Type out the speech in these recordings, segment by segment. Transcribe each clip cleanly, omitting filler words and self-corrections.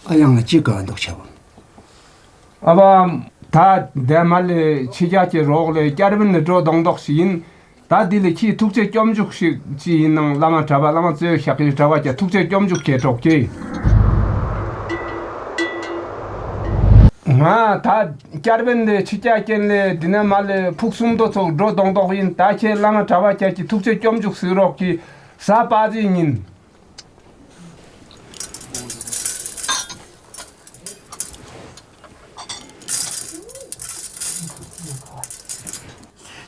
아양 지가도 쳐. 아바 다 대말레 치자치 로글레 까르빈 로 동덕신 다딜레 키 툭제 겸죽시 지는 라마 잡아 라마 제 샤키 잡아자 툭제 겸죽게 독게 다 까르빈 치자케네 디나말레 푹숨도 로 동덕인 다체 라마 잡아자 툭제 겸죽스럽기 사빠지인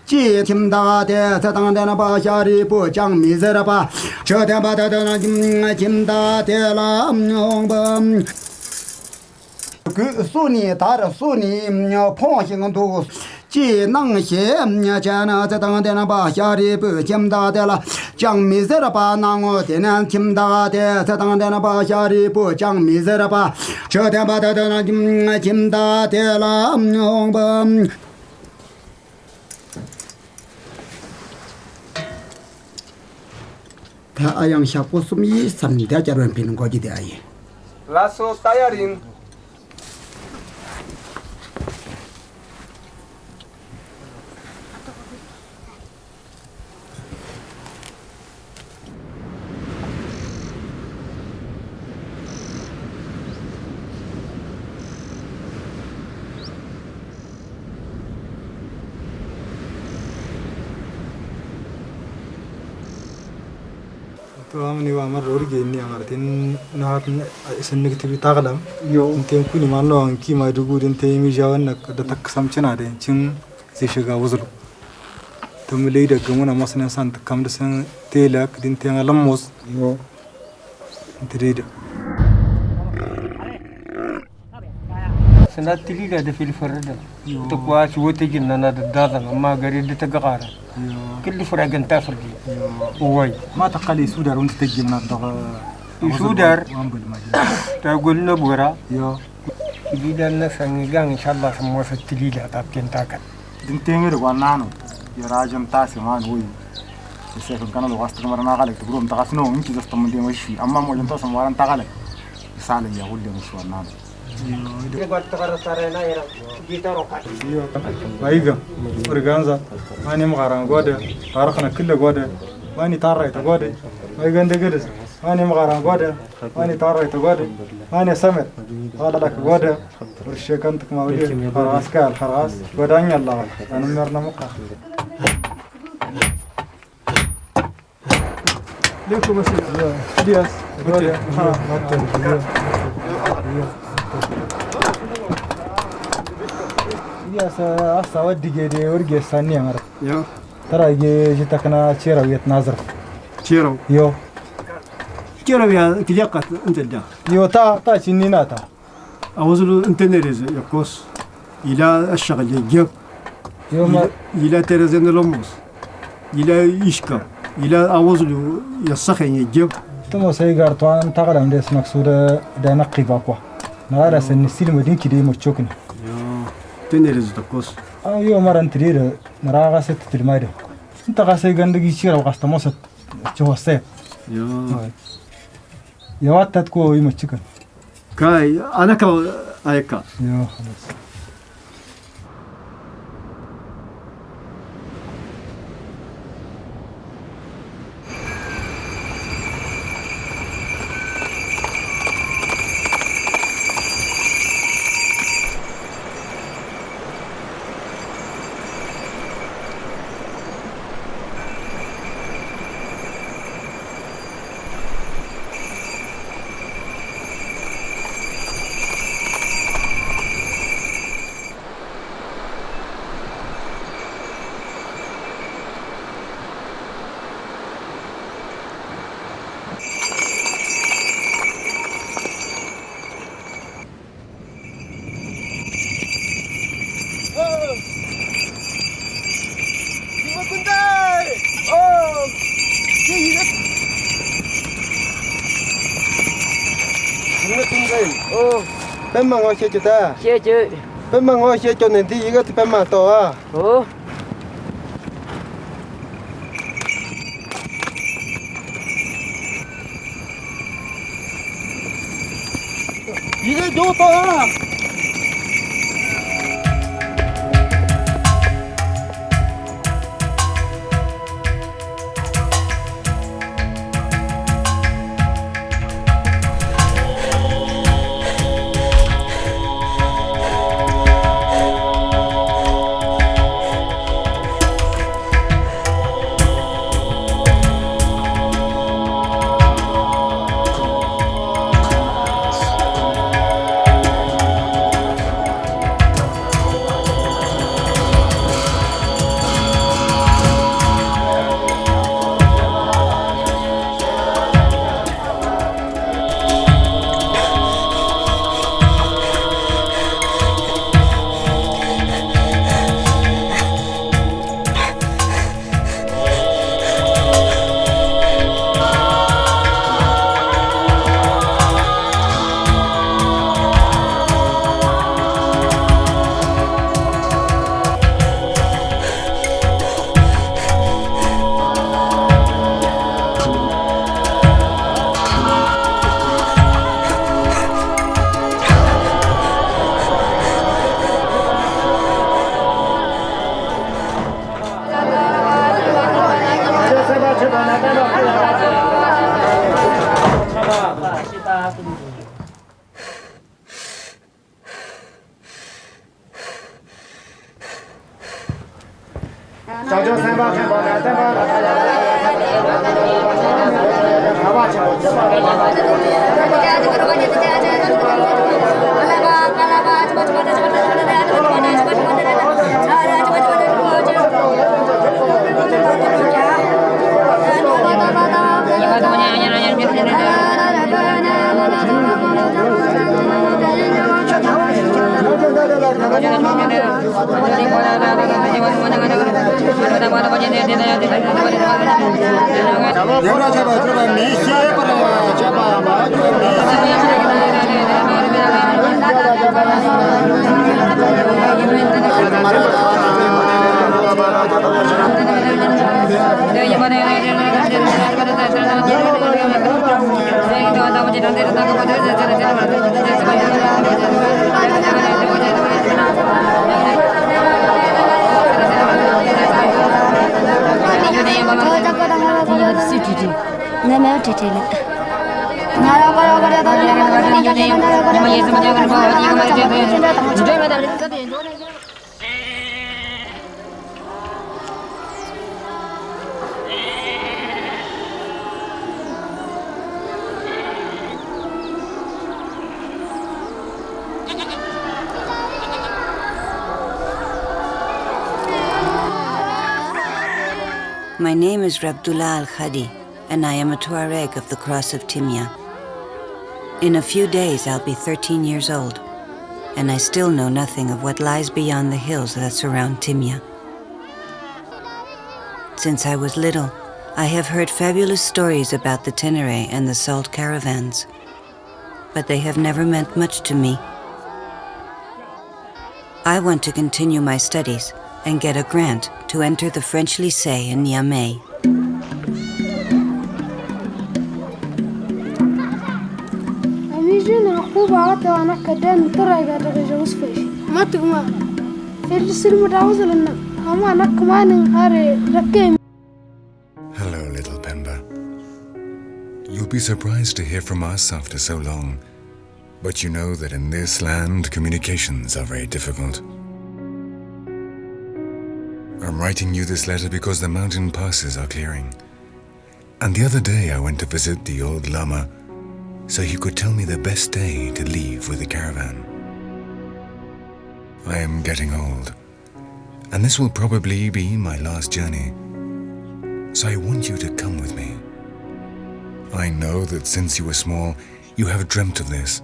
지 김다대 서당대나 바샤리 부장 미세라바 저대바다다나 김다대라 용범 그 소니 다르 소니 포싱도 지 낭시 자나 서당대나 바샤리 부김다대라 장 미세라바 나고 되는 김다대 서당대나 바샤리 부장 미세라바 저대바다다나 김다대라 용범 다 아양 샤포 숨이 삼대자로 비는 거지 대아예 라소 타야린 तो हमने वो हमारे रोड के नहीं हमारे दिन ना इसने कितनी ताकतम यो इंटें कुनी मान लो अंकी मायरूगु इंटें इमिजावन न दत्तक समझना दे चिंग जिशगा वज़लो तो मिले इधर कमुना मसने संत कम दसन तेलक इंटें आलम मोस यो इंटें سنات تليدا ده في الفرد تقواش وتجينا نادى ما قريد تقارا كل فرق انت فرقي وواي ما تقلي سودر وانت تجي من الضغ سودر تقول نبورا يا تليدا الناس ان شاء الله سموه في التليدا تابكين تاكل دنتين غير وانانو يا راجم تاسي مان هوي سيف كان لو غاست مرنا غالك تقولون تغاسنو انت جست من دي مشي اما مو جنت سم وان تغالك سالم يا ولد مش وانانو بايغا اورغانزا ماني مغاران غوده تارخنا كله غوده ماني تاريت غوده بايغا ندغدس ماني مغاران غوده ماني تاريت غوده ماني سمر هذا لك غوده ورشكنتك ما ودي خلاص قال خلاص وداني الله انا مرنا مقا ليكم مسجد دياس غوده يا سا ودي جدي ورجع ثانية مرة يا ترى جيتكنا تشيرو يتناظر تشيرو يو تشيرو يا كليقة انت دا يو تا شنيناتا اوزلو انت نريز يقص الى الشغل يجيب يوم الى ترزن لوموس الى يشكا الى اوزلو يسخن يجيب تمو سيجار توان تقلم ديس مقصودة دا نقي باقوا نرى سن السيلم دين كده مشوكني تنريز تقص يو مرة انترير نرى غاسة تلمايرو انت غاسة جندقي شيرو غاسة موسط شو السيف يا وات تكو يمشكن كاي انا كا ايكا يو خلاص Pemang ngồi chơi ta. Chơi. Pemang ngồi chơi cho nên thì cái pemang to à. Ồ. vô to à. My name is Rabdullah Al-Khadi, and I am a Tuareg of the Cross of Timya. In a few days, I'll be 13 years old, and I still know nothing of what lies beyond the hills that surround Timya. Since I was little, I have heard fabulous stories about the Tenere and the salt caravans, but they have never meant much to me. I want to continue my studies and get a grant to enter the French lycée in Niamey. Hello, little Pemba. You'll be surprised to hear from us after so long, but you know that in this land, communications are very difficult. I'm writing you this letter because the mountain passes are clearing. And the other day I went to visit the old Lama so he could tell me the best day to leave with the caravan. I am getting old, and this will probably be my last journey. So I want you to come with me. I know that since you were small, you have dreamt of this,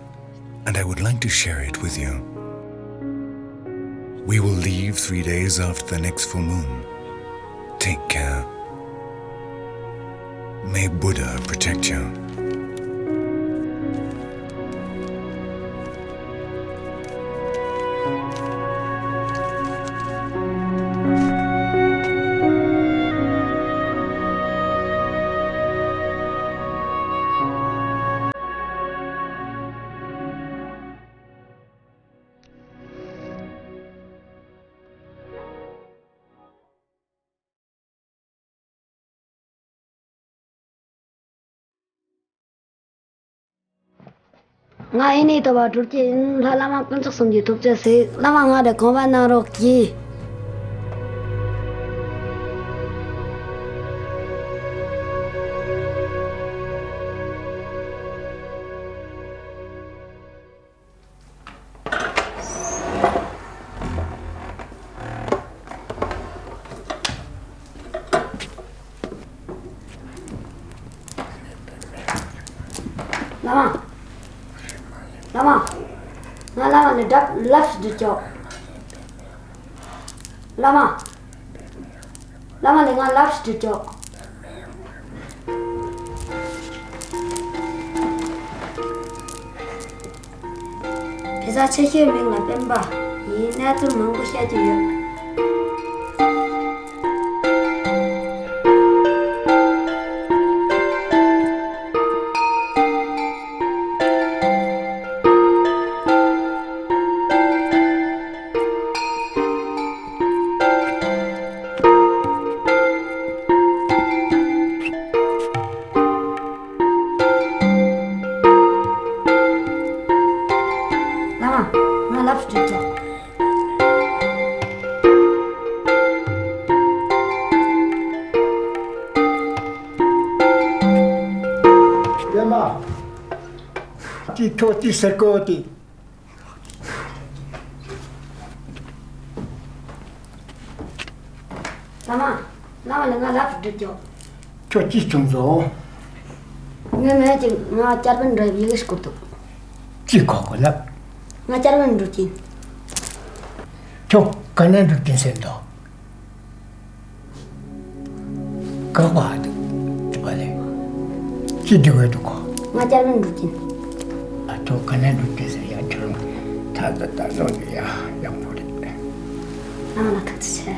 and I would like to share it with you. We will leave 3 days after the next full moon. Take care. May Buddha protect you. Nga ini tawa turki lama kunjuk samji tukje se lama nga de komba na roki. Lama le dak left the job. Lama le nga left the job. Pesa cheche ming na pemba. Yi na tu mangu sha ji yo. Toti serkoti. Lama le nga left the job. Toti tungzo. Nga jing nga charban drive yis kutu. Chiko ko lap. Nga charban routine. Cho kanan rutin sendo. Kawad. Tibale. Kidiwe to ko. Nga charban routine. Ato kanan rutin se ya churung. Ta no ya yang pore. Nama katse.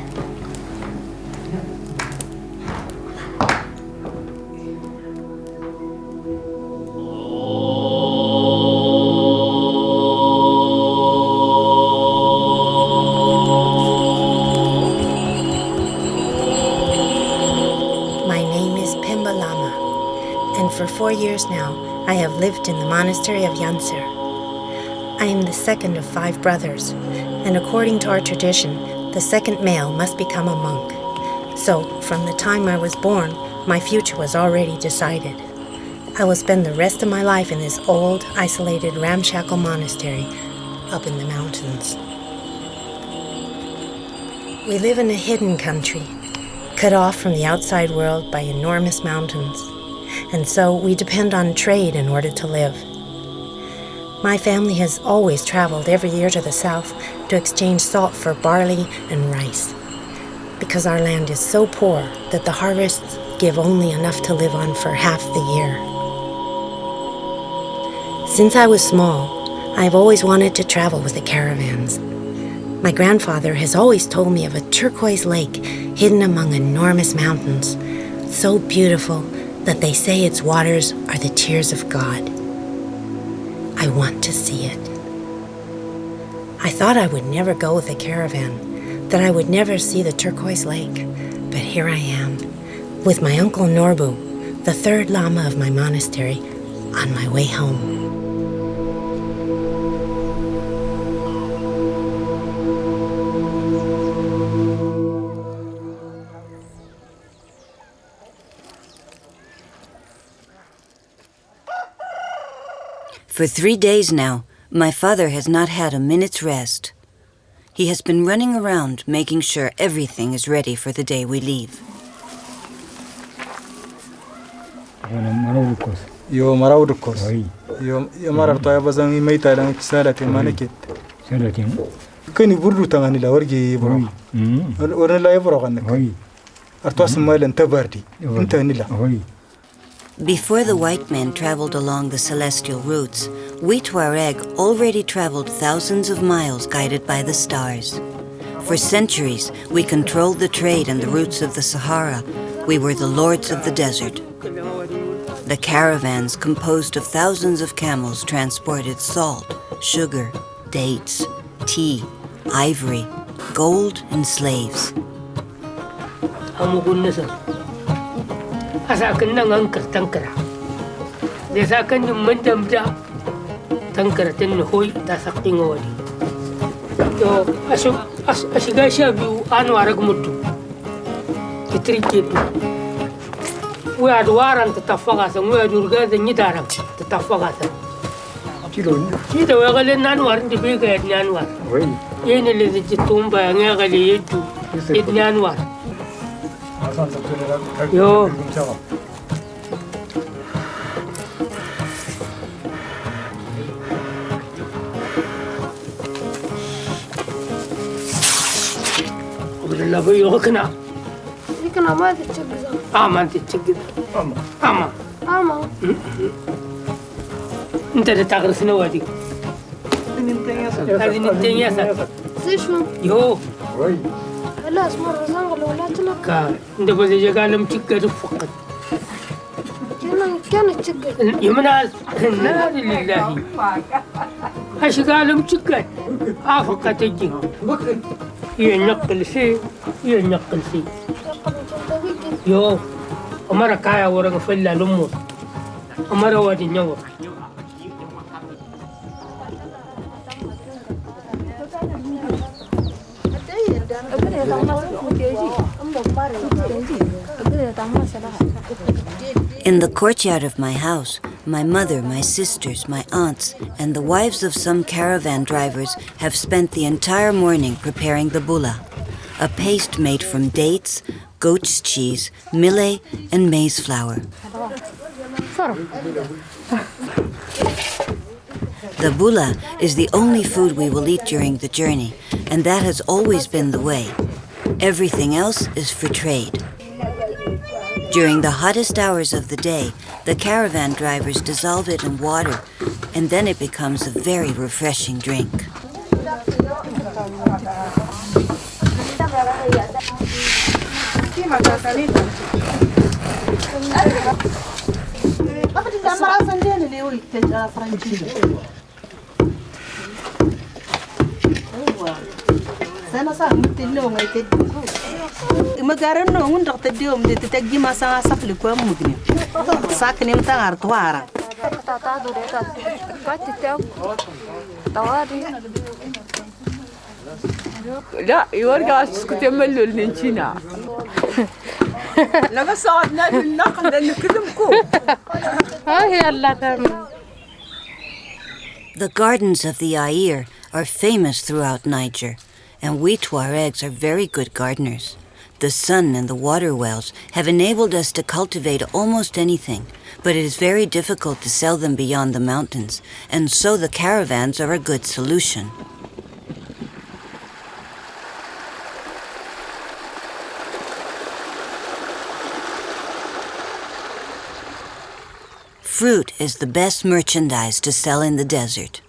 For 4 years now, I have lived in the monastery of Yansir. I am the second of 5 brothers, and according to our tradition, the second male must become a monk. So, from the time I was born, my future was already decided. I will spend the rest of my life in this old, isolated, ramshackle monastery up in the mountains. We live in a hidden country, cut off from the outside world by enormous mountains. And so we depend on trade in order to live. My family has always traveled every year to the south to exchange salt for barley and rice, because our land is so poor that the harvests give only enough to live on for half the year. Since I was small, I've always wanted to travel with the caravans. My grandfather has always told me of a turquoise lake hidden among enormous mountains, so beautiful that they say its waters are the tears of God. I want to see it. I thought I would never go with a caravan, that I would never see the turquoise lake, but here I am, with my uncle Norbu, the 3rd Lama of my monastery, on my way home. For 3 days now, my father has not had a minute's rest. He has been running around, making sure everything is ready for the day we leave. Yo marawd kos. Yo marar to abazan imayta dan salatin manakit. Salatin. Kani burdu tangani la wargi bro. Ora la yabro gannak. Artos mailan tabardi. Inta nila. Before the white men traveled along the celestial routes, we Tuareg already traveled thousands of miles guided by the stars. For centuries, we controlled the trade and the routes of the Sahara. We were the lords of the desert. The caravans, composed of thousands of camels, transported salt, sugar, dates, tea, ivory, gold, and slaves. Asa kan nang angker tangkara. Desa kan menjam tankara ten hoy ta sakting wadi yo asiga shabi anu arag mutu kitriketu we adwaran tatafagasa we adurga zanyi daram tatafagasa kida we gale nanwar ndi biga yad nanwar yene le jitumba ngale yetu yad nanwar yo لا بيوكنا يمكن ما تتشقز ما تتشقز اما انت اللي تغرس نوادي هذه نتين ياسر شو يو لا اسمه رزان ولا تلك انت بزي قال متشقز فقط كان تشقز يمنا النار لله ايش قال متشقز فقط تجي ينقل شيء يو أمرا كايا ورغ فلا لمو أمرا وادي نور In the courtyard of my house, my mother, my sisters, my aunts, and the wives of some caravan drivers have spent the entire morning preparing the bulla, a paste made from dates, goat's cheese, millet, and maize flour. The bulla is the only food we will eat during the journey, and that has always been the way. Everything else is for trade. During the hottest hours of the day, the caravan drivers dissolve it in water, and then it becomes a very refreshing drink. Magaran no undok tedium de tegi masa safli ko mugni sakni mta artwara tata dure ta katite tawari لا يورجع اسكت يملوا النشينا لما صعدنا للنقل لأنه كلمكم هاي الله تمام. The gardens of the Air are famous throughout Niger, and we Tuaregs are very good gardeners. The sun and the water wells have enabled us to cultivate almost anything, but it is very difficult to sell them beyond the mountains, and so the caravans are a good solution. Fruit is the best merchandise to sell in the desert.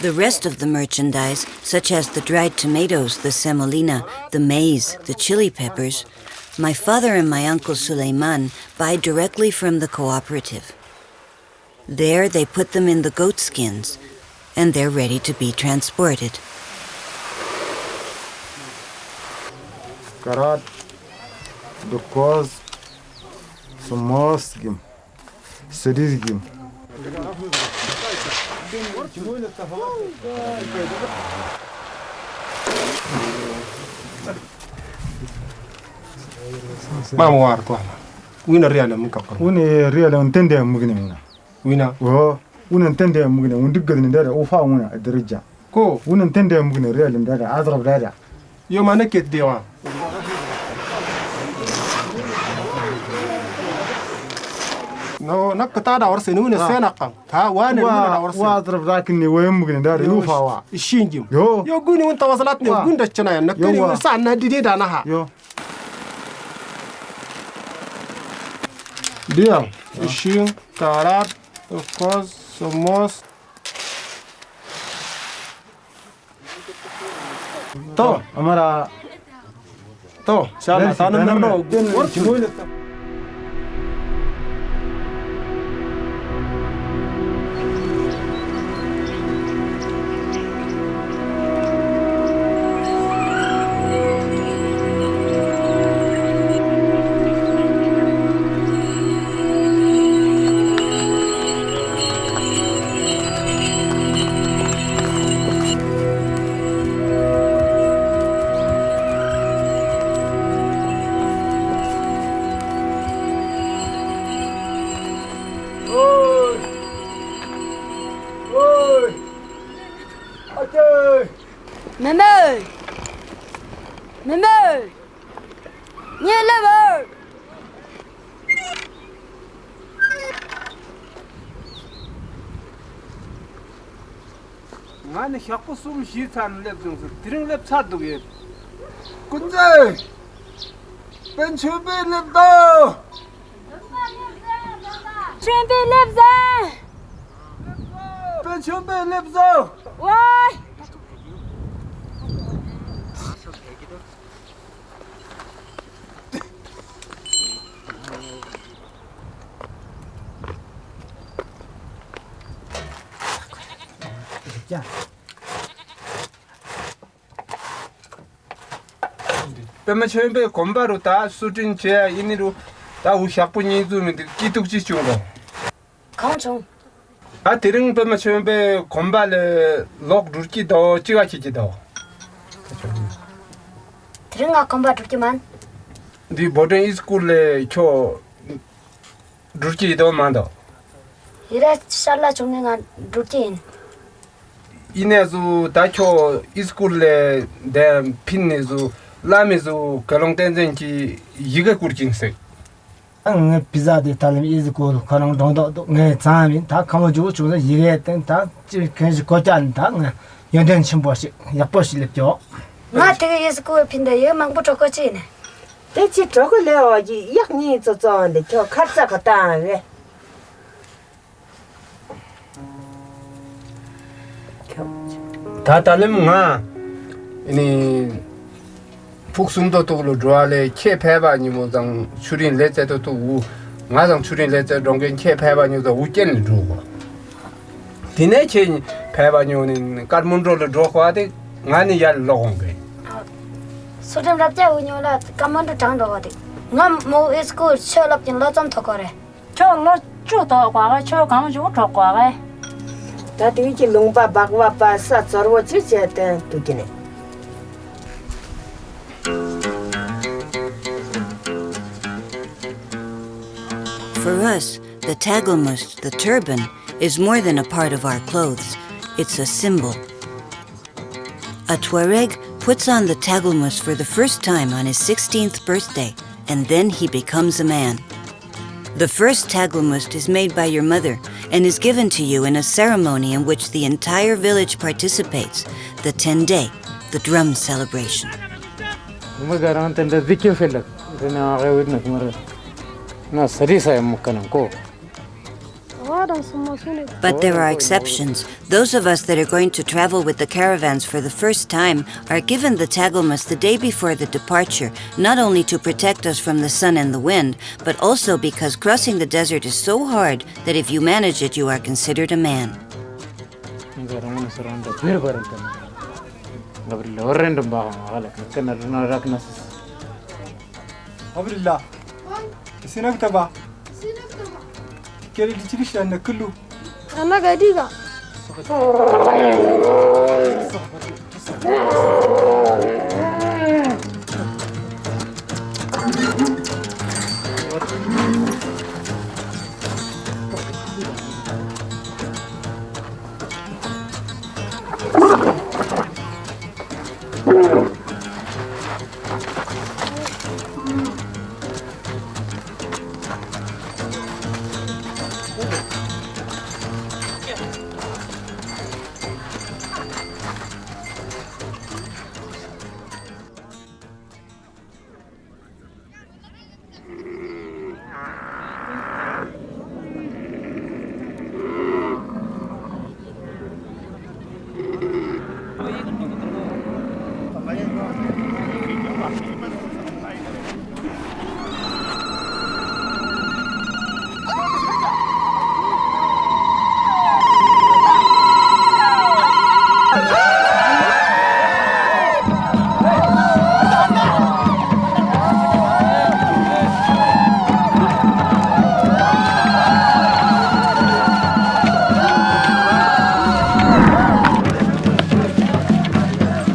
The rest of the merchandise, such as the dried tomatoes, the semolina, the maize, the chili peppers, my father and my uncle Suleiman buy directly from the cooperative. There they put them in the goat skins, and they're ready to be transported. Karat, the cause, Somos gim, Sedis gim. ما موار طبعا وين الريال من كبر وين الريال انتندي مغني وين وين انتندي مغني وندق ندار وفا وين الدرجه كو وين انتندي مغني الريال ندار اضرب دار يوم انا كيت ديوان نو نقطع دور سنون السنقه ها وانا دور سن واضرب ذاك اني وين مغني دار يوفا وا الشينجم يو غوني وانت وصلتني وغون دچنا نكري سانا ديدي دانها يو ديا الشين كارات الكوز سموس تو امرا تو شاء تانا نرنو Nye level. 나는 자꾸 숨 쉬탄 랩 정도 드링 랩 차도게 군대 벤츠 랩도 준비 랩자. 벤츠 랩도 와이. 자. 벤츠 곰바로 다 수진 제 인으로 다 우샥분이 좀 기tuk지 중고 강총. 아 드링 벤츠 곰발에 록 루키도 찌가치지도 드링아 컴바 두지만. 디 모던 스쿨에 초 루키도 만도 이래 살라 종행아 루틴. 이내주 다초 스쿨에 대 핀내주 라메주 kalongtenzenki yiga kurjingse ang pizza de talim is ko kanang dong do nge zamin ta kamo ju chu yige ten ta kenji ko jan ta 연된 침보시 약보시 lep죠 nga 되게 예스 거 핀데 얘 망부 저거지네. 대체 저걸래요. 이 약니 저저인데 저 카자 갔다 왜? 다 달림가 이니 북숨도 또로 좋아래 캐패바니 뭐당 출인 레제도 또 나당 출인 레제 롱겐 캐패바니도 우견을 주고 디네체 패바니오는 까문로를 줘와데 나니 야 로공게 소름 잡자 운요라 까만도 장도 어디. 나뭐 에스코 셔럽진 러좀 더 거래. 저로 주도 과가 저 가면 좀 과가. 다 뒤지 롱바 박와바 사저로 지제된 두기네. For us, the tagelmus, the turban, is more than a part of our clothes. It's a symbol. A Tuareg puts on the tagelmus for the first time on his 16th birthday, and then he becomes a man. The first tagelmus is made by your mother and is given to you in a ceremony in which the entire village participates, the Tende, the drum celebration. But there are exceptions. Those of us that are going to travel with the caravans for the first time are given the tagelmus the day before the departure, not only to protect us from the sun and the wind, but also because crossing the desert is so hard that if you manage it, you are considered a man. Abdullah. Sinak taba. Kali dicirish anna kullu. Ana gadiga.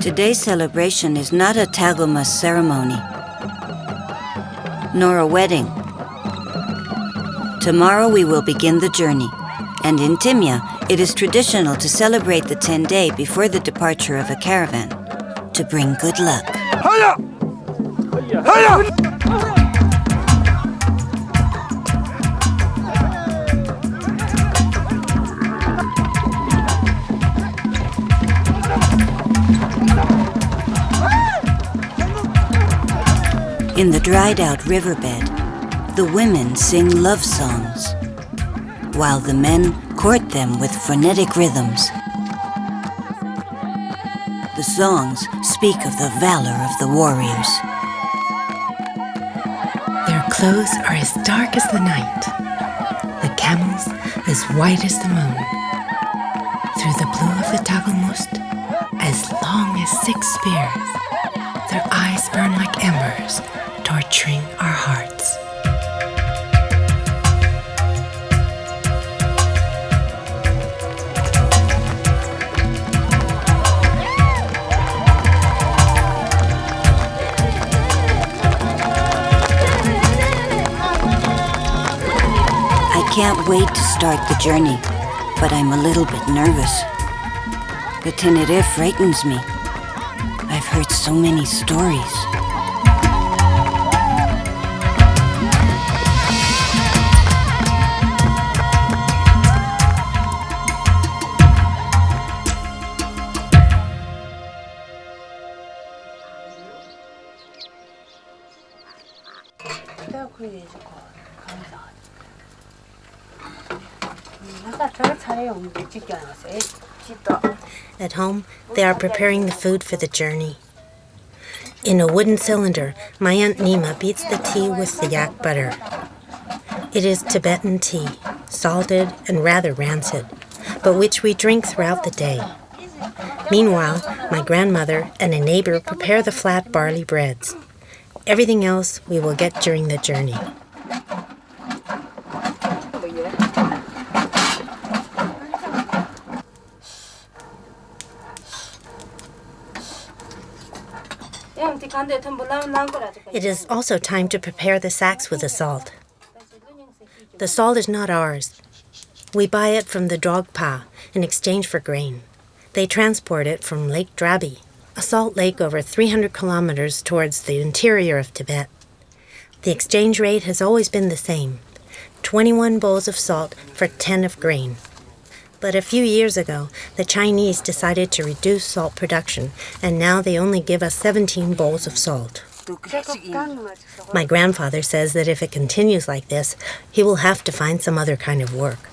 Today's celebration is not a tagelmus ceremony, nor a wedding. Tomorrow we will begin the journey, and in Timya, it is traditional to celebrate the 10 day before the departure of a caravan, to bring good luck. Hiya! Hiya! In the dried-out riverbed, the women sing love songs, while the men court them with frenetic rhythms. The songs speak of the valor of the warriors. Their clothes are as dark as the night, the camels as white as the moon. Through the blue of the Tagalmust, as long as 6 spears, their eyes burn like embers, torturing our hearts. I can't wait to start the journey, but I'm a little bit nervous. The Tenere frightens me. I've heard so many stories. At home, they are preparing the food for the journey. In a wooden cylinder, my Aunt Nima beats the tea with the yak butter. It is Tibetan tea, salted and rather rancid, but which we drink throughout the day. Meanwhile, my grandmother and a neighbor prepare the flat barley breads. Everything else we will get during the journey. It is also time to prepare the sacks with the salt. The salt is not ours. We buy it from the Drogpa in exchange for grain. They transport it from Lake Drabi, a salt lake over 300 kilometers towards the interior of Tibet. The exchange rate has always been the same, 21 bowls of salt for 10 of grain. But a few years ago, the Chinese decided to reduce salt production, and now they only give us 17 bowls of salt. My grandfather says that if it continues like this, he will have to find some other kind of work.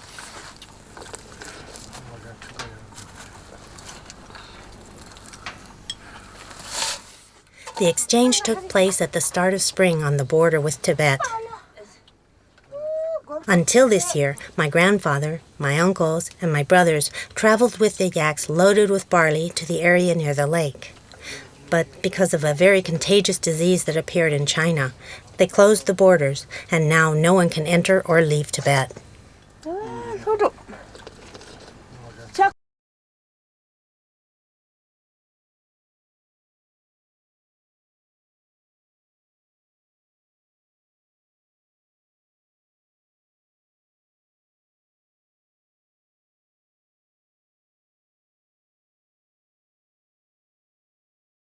The exchange took place at the start of spring on the border with Tibet. Until this year, my grandfather, my uncles, and my brothers traveled with the yaks loaded with barley to the area near the lake. But because of a very contagious disease that appeared in China, they closed the borders, and now no one can enter or leave Tibet.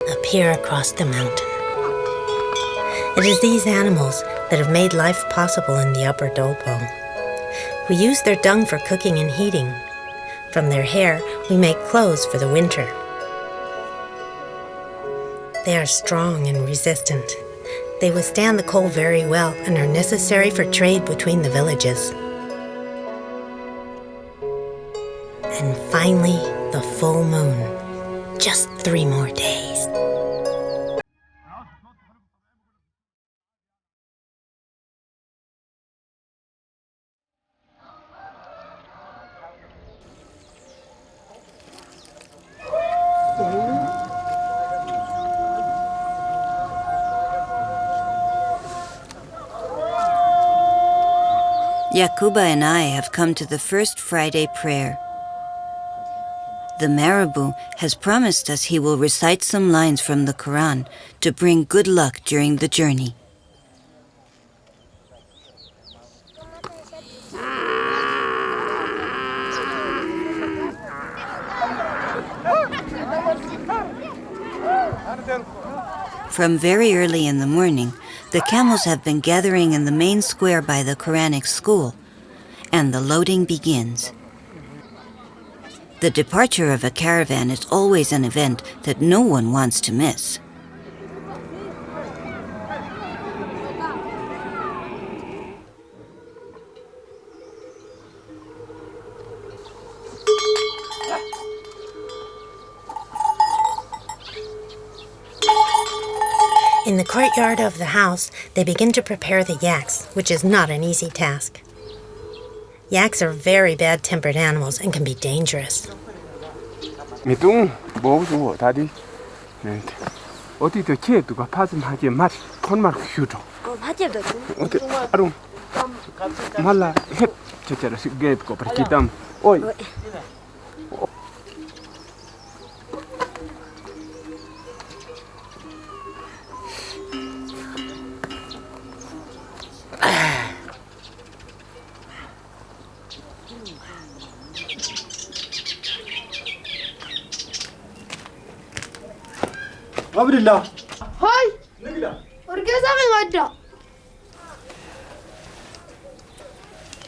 Up here across the mountain. It is these animals that have made life possible in the upper Dolpo. We use their dung for cooking and heating. From their hair, we make clothes for the winter. They are strong and resistant. They withstand the cold very well and are necessary for trade between the villages. And finally, the full moon. Just 3 more days. Yakuba and I have come to the first Friday prayer. The Marabu has promised us he will recite some lines from the Quran to bring good luck during the journey. From very early in the morning, the camels have been gathering in the main square by the Quranic school, and the loading begins. The departure of a caravan is always an event that no one wants to miss. courtyard of the house, they begin to prepare the yaks, which is not an easy task. Yaks are very bad-tempered animals and can be dangerous. 미둥 뭐 주고 다디. 네. 어디도 키에도가 파슴하게 맛 톤말 휴죠. 하지도. 어디 아롱. 말라 헵 저처럼 게트 거 버키담. 오이. Abdullah. Hi. Orgeza ngada.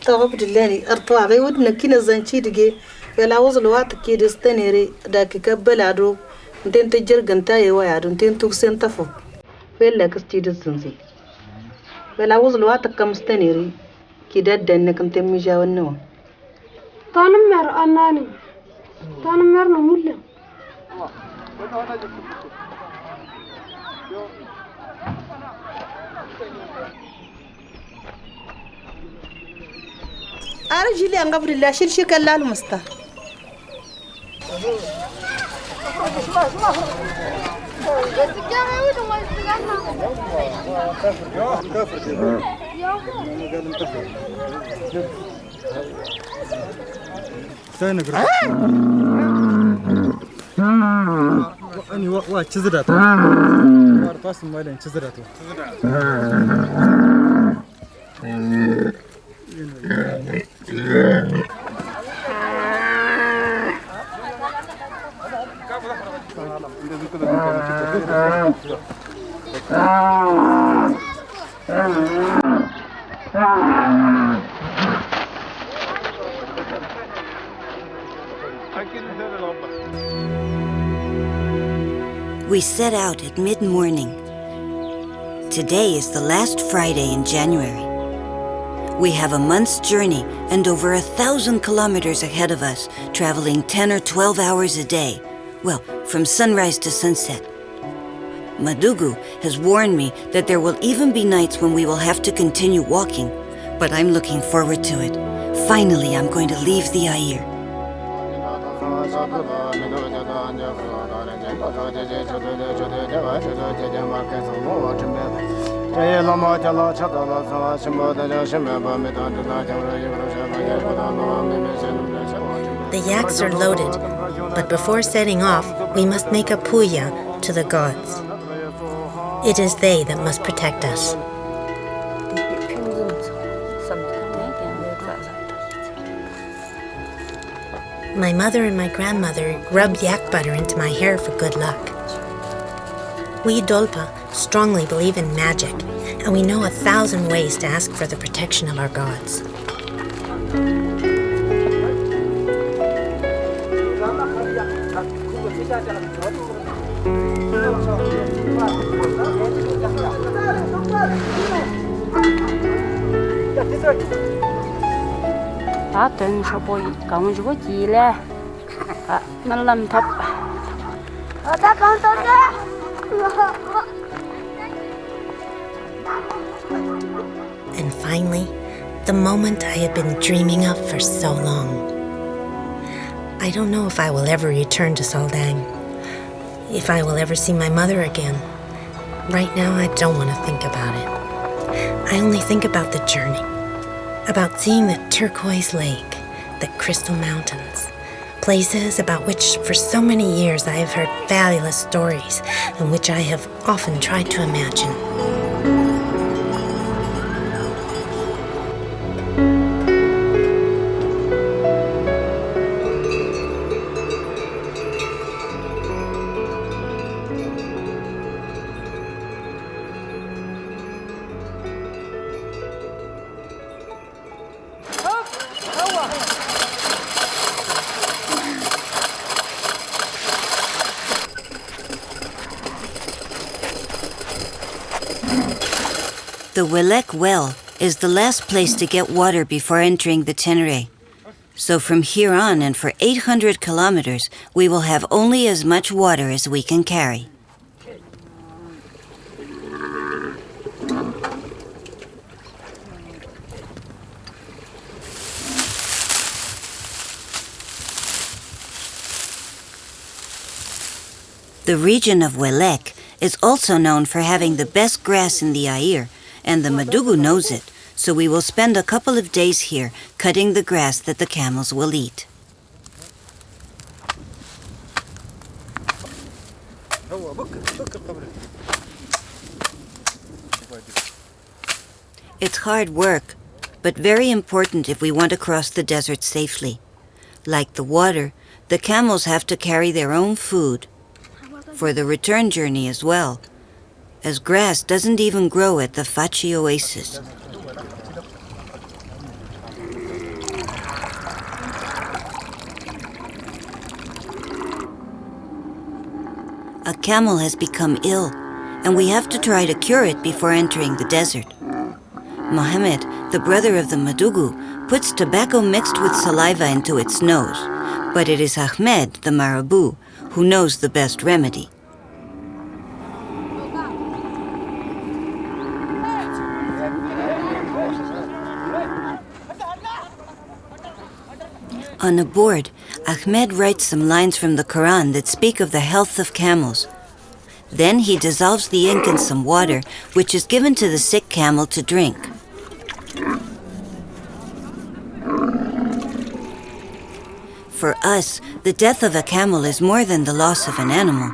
Ta Abdullahi arto agai wadna kina zanci dige yala wazul wata ke distanere da ke kabbala do den ta jirganta yayi waya don ten tuk sen tafo wella kasti distansi wala wazul wata kam stanere ki daddan ne kam temmi jawan nawa tanum mer anani tanum mer no mulla arjili an Abdullahi shirshi kallal musta أني واتشزرته وارفاس مالين تشزرته We set out at mid-morning. Today is the last Friday in January. We have a month's journey and over 1,000 kilometers ahead of us, traveling 10 or 12 hours a day. Well, from sunrise to sunset. Madugu has warned me that there will even be nights when we will have to continue walking, but I'm looking forward to it. Finally, I'm going to leave the Air. The yaks are loaded, but before setting off, we must make a puja to the gods. It is they that must protect us. My mother and my grandmother rubbed yak butter into my hair for good luck. We Dolpa strongly believe in magic, and we know 1,000 ways to ask for the protection of our gods. Tuần sau bồi cộng chú có gì lẽ nó làm thấp Ta con tôi đó. And finally, the moment I had been dreaming of for so long. I don't know if I will ever return to Saldang, if I will ever see my mother again. Right now, I don't want to think about it. I only think about the journey, about seeing the turquoise lake, the crystal mountains, places about which for so many years I have heard fabulous stories and which I have often tried to imagine. The Welek well is the last place to get water before entering the Tenere. So from here on and for 800 kilometers, we will have only as much water as we can carry. The region of Welek is also known for having the best grass in the Air, and the Madugu knows it, so we will spend a couple of days here cutting the grass that the camels will eat. It's hard work, but very important if we want to cross the desert safely. Like the water, the camels have to carry their own food for the return journey as well, as grass doesn't even grow at the Fachi oasis. A camel has become ill, and we have to try to cure it before entering the desert. Mohammed, the brother of the Madugu, puts tobacco mixed with saliva into its nose, but it is Ahmed, the Marabu, who knows the best remedy. On a board, Ahmed writes some lines from the Quran that speak of the health of camels. Then he dissolves the ink in some water, which is given to the sick camel to drink. For us, the death of a camel is more than the loss of an animal,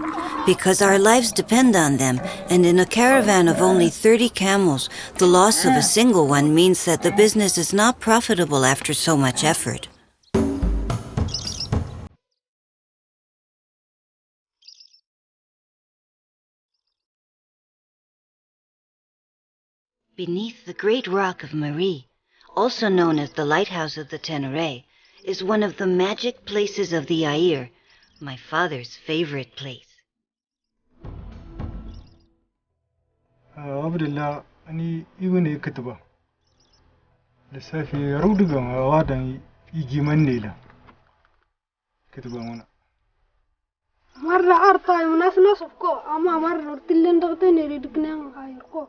because our lives depend on them, and in a caravan of only 30 camels, the loss of a single one means that the business is not profitable after so much effort. Beneath the great rock of Marie, also known as the Lighthouse of the Tenere, is one of the magic places of the Air, my father's favorite place. Abdullah, ani ibn kitaba. Lissafi rudugan wadan igiman nila. Kitaba muna. مرة أرطاي وناس نصفكو أما مرة تلين ضغطين يريدكنا غيركو.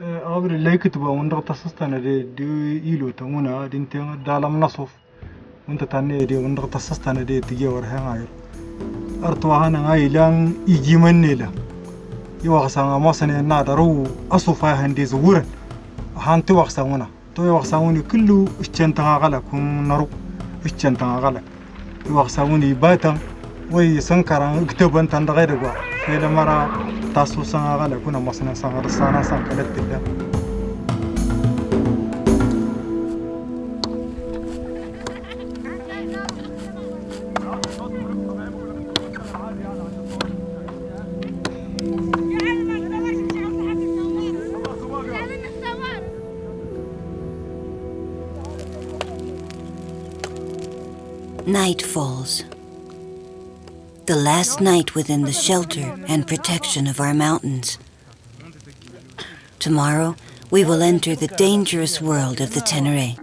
Abdullah kitaba wanda tasastana de ilo tamuna dinten dalam nasuf. Wanda tanne de wanda tasastana de tije warhan ayr. Artwa hana ngailan igiman nila. يوغسان ماسني نادرو أصوفا هندي زورا هانتي وغساونا تو يوغساوني كله اشتنتها غلا كون نرو اشتنتها غلا يوغساوني باتا وي سنكران اكتبن تندغير غوا في لمرا تاسو سان غلا كون ماسنا سان رسانا سان كلت الله Night falls. The last night within the shelter and protection of our mountains. Tomorrow, we will enter the dangerous world of the Tenere.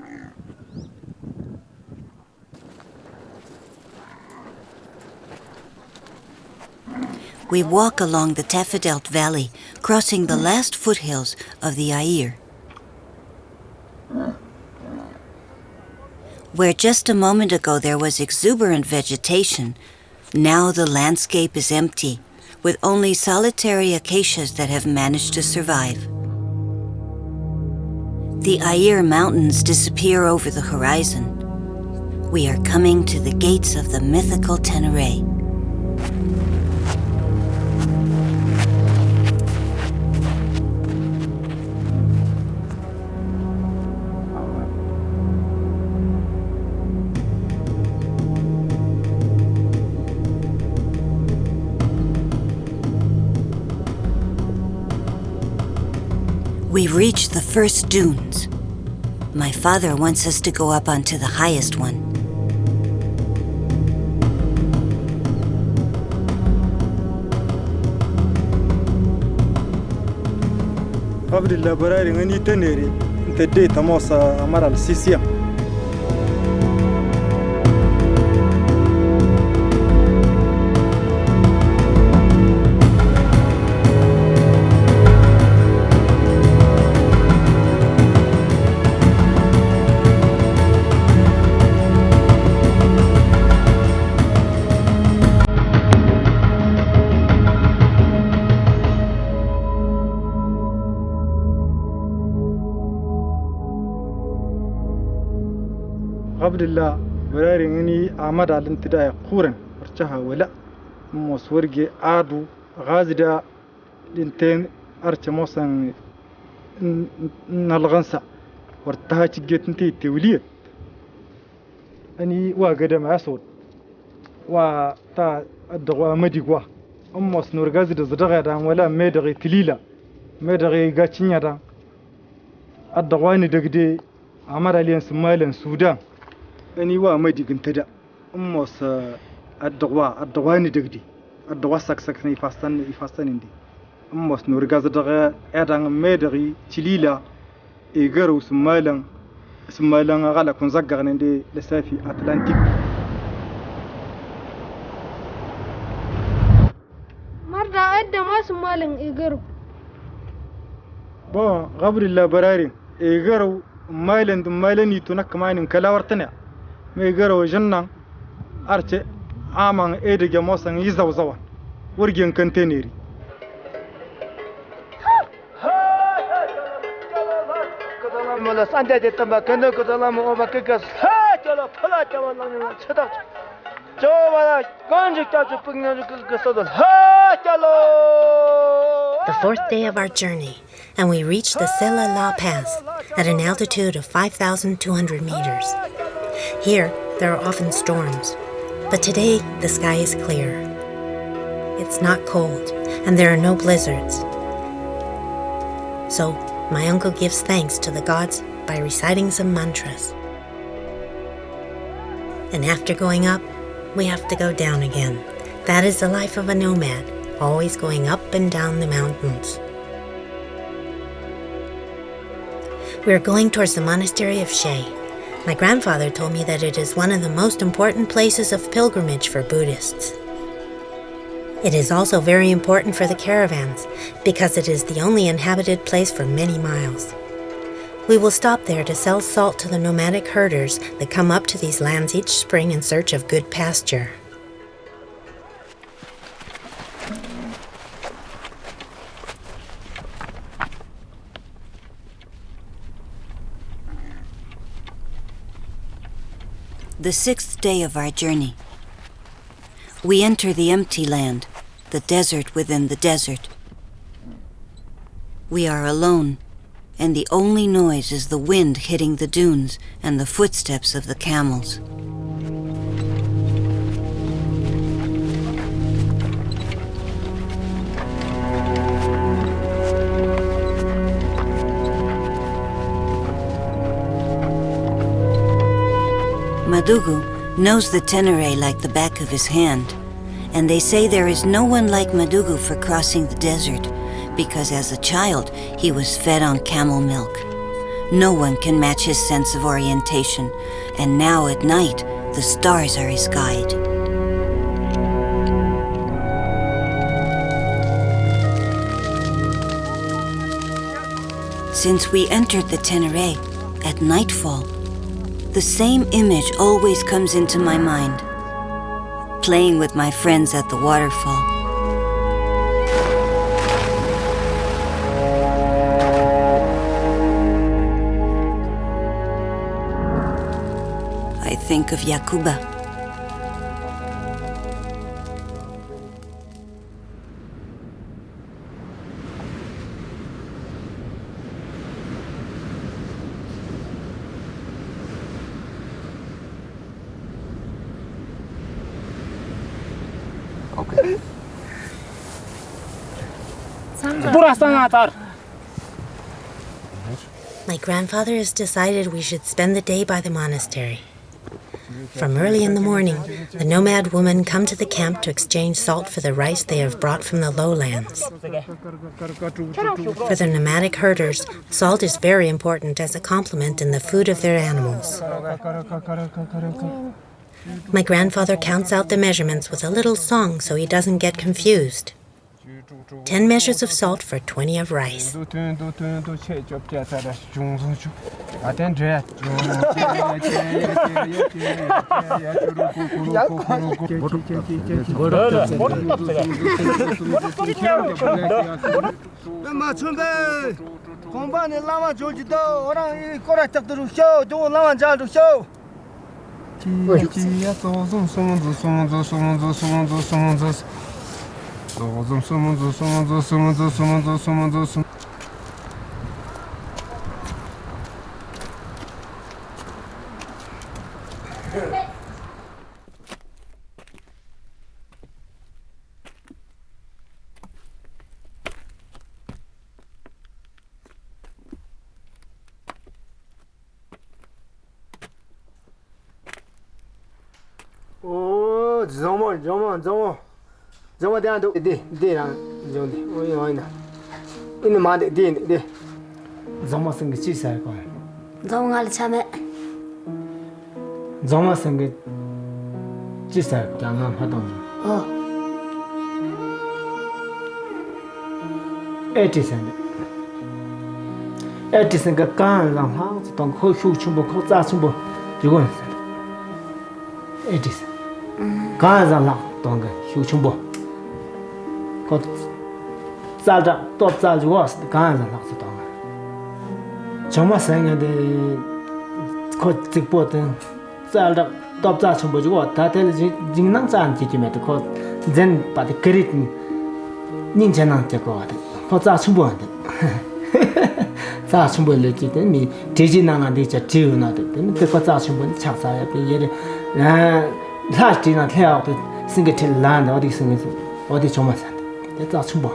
We walk along the Tafadelt Valley, crossing the last foothills of the Air. Where just a moment ago there was exuberant vegetation, now the landscape is empty, with only solitary acacias that have managed to survive. The Air Mountains disappear over the horizon. We are coming to the gates of the mythical Tenere. We reach the first dunes. My father wants us to go up onto the highest one. Abdullah barari ngani tenere intede tamosa amara al-sisia. قبل الله وراريني أمد على الانتداء قورن ورشها ولا مصورجي عادو غازدا لنتين أرش موسن نلغنسا ورتها تجيت نتي توليت أني واقدم عسود وتا الدغوا مديقوا أمس نور غازدا زدغا دان ولا ميدغي تليلا ميدغي غاتشينيا دان الدغواني دغدي أمر عليهم سمايلن السودان أني وامديق انتدا أمس الدغواني دغدي الدغوا سكسكني يفاستن اندي أمس نور غازدا دان ميدغي تليلا إيغرو سمايلن غالا كون زغغنندي لسافي أتلانتيك مرة أدى ما سمالن إيغرو با غبر الله برارين إيغرو مايلن يتونك ماين كلاورتنا ميغرو جنن أرتي آمان إيدي موسن يزوزوان ورجين كنتينيري مالا سانجا دي تما كنو كدلام او بككس ها چلو پلا چوالان چدق چووالا گانج چاچو پگنو كسودل ها چلو. The fourth day of our journey, and we reached the Silla La Pass at an altitude of 5,200 meters. Here, there are often storms, but today the sky is clear. It's not cold, and there are no blizzards. So, my uncle gives thanks to the gods by reciting some mantras. And after going up, we have to go down again. That is the life of a nomad, always going up and down the mountains. We are going towards the monastery of She. My grandfather told me that it is one of the most important places of pilgrimage for Buddhists. It is also very important for the caravans because it is the only inhabited place for many miles. We will stop there to sell salt to the nomadic herders that come up to these lands each spring in search of good pasture. The sixth day of our journey. We enter the empty land, the desert within the desert. We are alone, and the only noise is the wind hitting the dunes and the footsteps of the camels. Madugu knows the Tenere like the back of his hand, and they say there is no one like Madugu for crossing the desert, because as a child he was fed on camel milk. No one can match his sense of orientation, and now at night the stars are his guide. Since we entered the Tenere at nightfall, the same image always comes into my mind, playing with my friends at the waterfall. I think of Yakuba. My grandfather has decided we should spend the day by the monastery. From early in the morning, the nomad women come to the camp to exchange salt for the rice they have brought from the lowlands. For the nomadic herders, salt is very important as a complement in the food of their animals. My grandfather counts out the measurements with a little song so he doesn't get confused. 10 measures of salt for 20 of rice. Zomo de ando de ran jonde oina ina ma de zomo sing chi sa ko Zomo ngal chame zomo sing chi sa jang nam ha dong oh 80 个干让哈当后修全部靠炸全部就个80干让啦当个修全部靠炸的多炸就个干让啦是当个什么生的靠直播的炸的多炸全部就个他的经能炸进去没的靠真把的 credit 宁前能这个的靠炸全部的炸全部了几的你这几年的这只有那的这个炸全部抢啥呀别的他这那跳的是个挺烂的我的是个我的什么山的这炸全部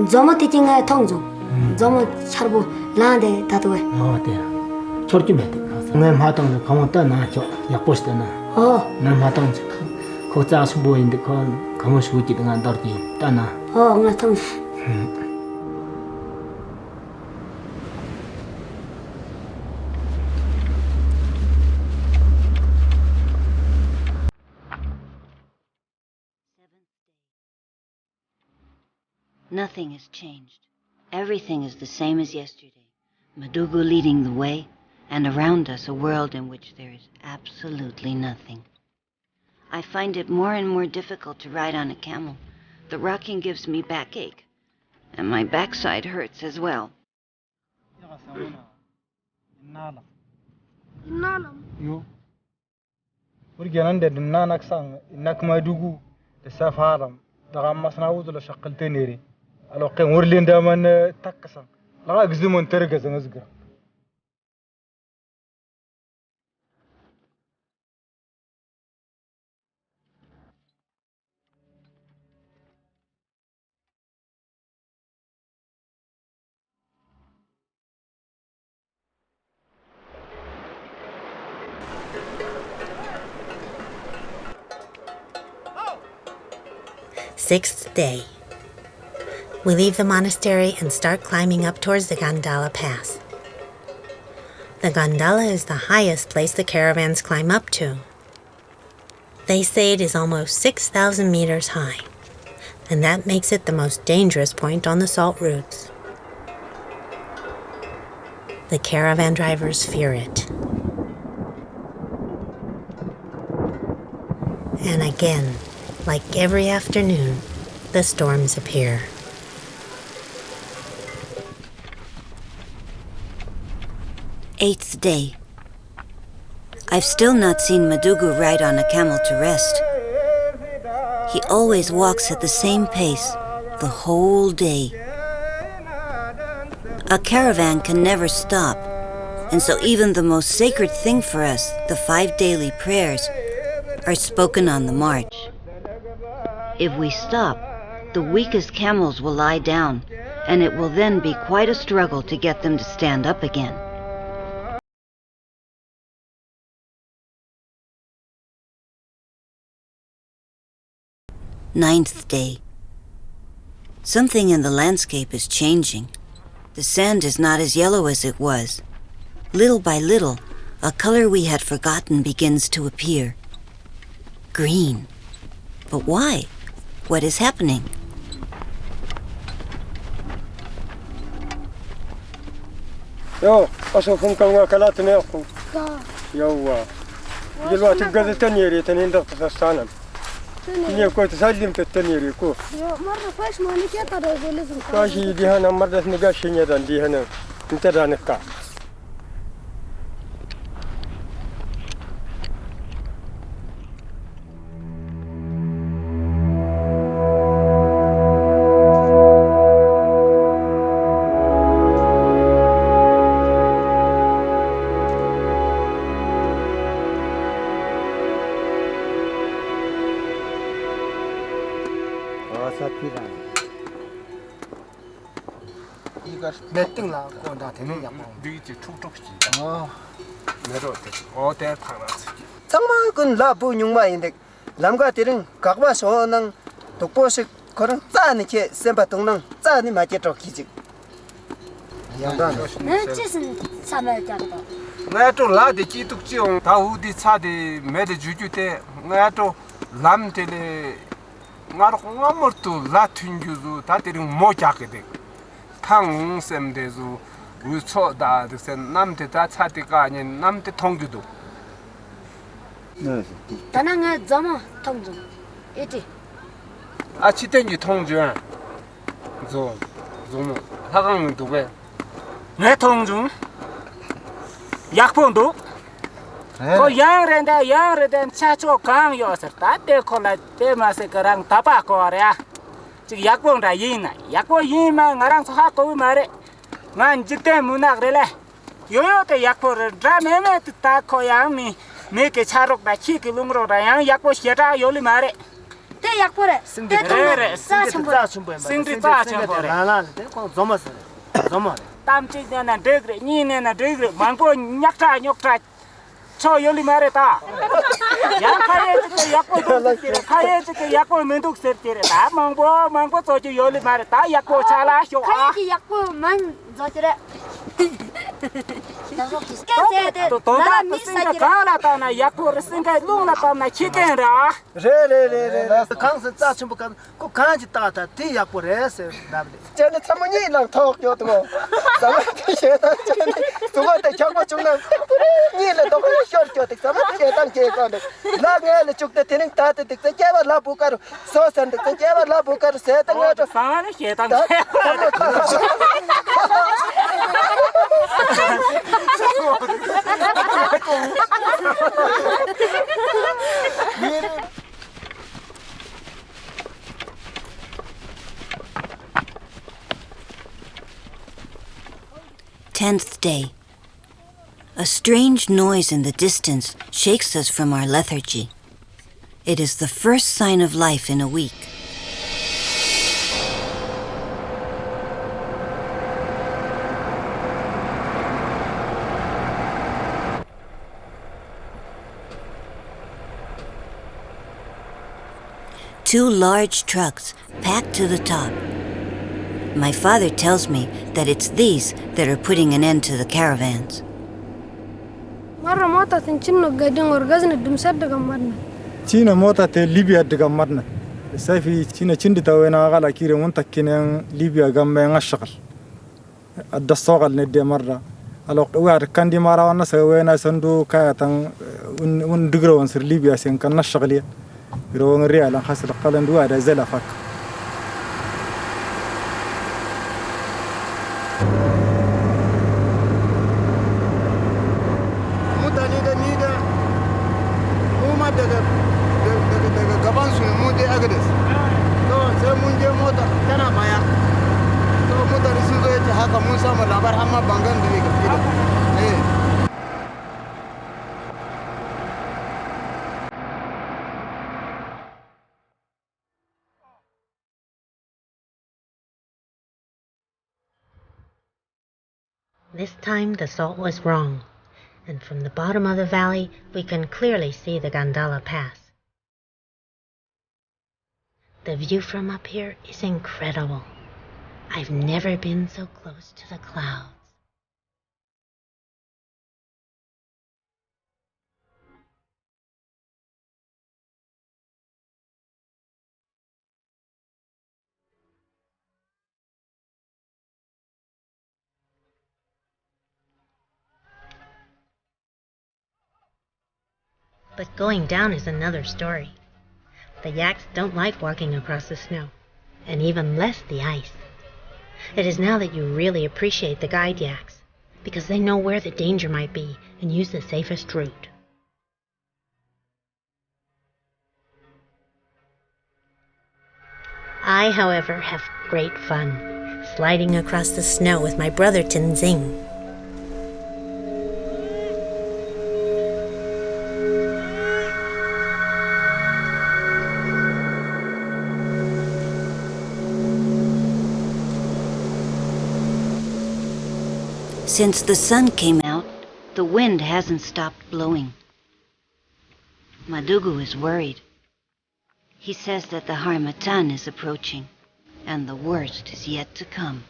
Zomo teaching ay tongjo Zomo charbu lande tatwe oh对了저렇게 매 내 마땅히 가면다 나죠 약보시잖아 내 마땅히 그 자 수보인데 그 가면 수기 등한 더디 따나 나 통 Nothing has changed. Everything is the same as yesterday. Madugu leading the way, and around us a world in which there is absolutely nothing. I find it more and more difficult to ride on a camel. The rocking gives me backache, and my backside hurts as well. Yo. ورجعنا ندنا نكسان إنك ما يدوقو السفارم دعم مسنا وزلا شقل تنيري على قيم ورلين دامن تكسان لا أجزمون ترجع زنزجر Sixth day. We leave the monastery and start climbing up towards the Gandala Pass. The Gandala is the highest place the caravans climb up to. They say it is almost 6,000 meters high, and that makes it the most dangerous point on the salt routes. The caravan drivers fear it. And again, like every afternoon, the storms appear. Eighth day. I've still not seen Madugu ride on a camel to rest. He always walks at the same pace the whole day. A caravan can never stop, and so even the most sacred thing for us, the 5 daily prayers, are spoken on the march. If we stop, the weakest camels will lie down, and it will then be quite a struggle to get them to stand up again. Ninth day. Something in the landscape is changing. The sand is not as yellow as it was. Little by little, a color we had forgotten begins to appear. Green. But why? What is happening? Yo, أشوفهم كم كلات نيقو. يوا. دلوقتي قد تنيري تنين دقة السنة. تنير كوي تسلم تنيري كو. يو مرة فاش ما نكيت هذا لازم. كاشي دي هنا مرة نقاش نيدان دي هنا. انت دانكا. 가 맷등라 건다 되는 양. 뒤지 툭툭지. 내려 어때 타나스. 정말 그 라부 융마인데 남과 때는 각과 소는 독보식 그런 짜는 게 셈바동는 짜니 맞게 적기지. 양단. 네, 지슨 참을 때다. 내가 또 라데 기tuk지용 다우디 차데 메데 주주때 내가 또 람텔에 나로 아무것도 라튠주도 다들이 못 잡게 탕sem데도 우초다 그래서 남대 다 차대가 아닌 남대 통주도 네. 다나가 점어 통주. 이티. 아 치텐지 통주 좀 하강은 두배 내 통주 약본도 그 양레된 차초 강요서 다때 콜라 때마세 그랑 타바코야 지금 약본다 이나 약본 이만 나랑 하고 말해 난 지때 문학래래 요요때 약본을 드라메메 타코야미 메게 차록다 치기lum로다 양 약본 시다 요리 말해 때 약본에 싱디레 싱디 짜첨보래 나나 그 좀었어. 좀어. 땀찌내나 데그레 니네나 데그레 망고 냥타 저 열리 말했다. 야카에게 약고 약고 면독 세르티래. 다 망고 저주 열리 말했다. 약고 잘라 쇼. 카이기 약고만 저지래. 도다 무슨가 가라다나 약고를 생가 롱나다나 치겐라. 레레레레. 강서 짜춤부간 꼭 가지 따다 뒤 약보레스. 저는 참문이랑 턱요도. 사마티 셰다 저는 두번째 경고 중나. 니를 더 쇼르죠. 사마티 셰당 제거데. 나게를 죽대 되는 따뜻 때 제발 라부카로 소선 때 제발 라부카로 세당하죠. 사마티 셰당. Tenth day. A strange noise in the distance shakes us from our lethargy. It is the first sign of life in a week. Two large trucks packed to the top. My father tells me that it's these that are putting an end to the caravans. مرة موتة تنشنو قاعدين ورقزنا دمسدق مرنا. تشينا موتة ليبيا دقمرنا. سايفي تشينا تشندي توينا غلا كيري منتكين ليبيا قام الشغل. الدصوغل ندي مرة. الوقت وعد كان دي مرة وانا سوينا سندو كايتان وندقرو ونصير ليبيا سين كان الشغلية. يروون الريال خسر قلن دوار زلا فك. This time the salt was wrong, and from the bottom of the valley we can clearly see the Gandala Pass. The view from up here is incredible. I've never been so close to the clouds. But going down is another story. The yaks don't like walking across the snow, and even less the ice. It is now that you really appreciate the guide yaks, because they know where the danger might be and use the safest route. I, however, have great fun, sliding across the snow with my brother Tenzing. Since the sun came out, the wind hasn't stopped blowing. Madugu is worried. He says that the Harmattan is approaching, and the worst is yet to come.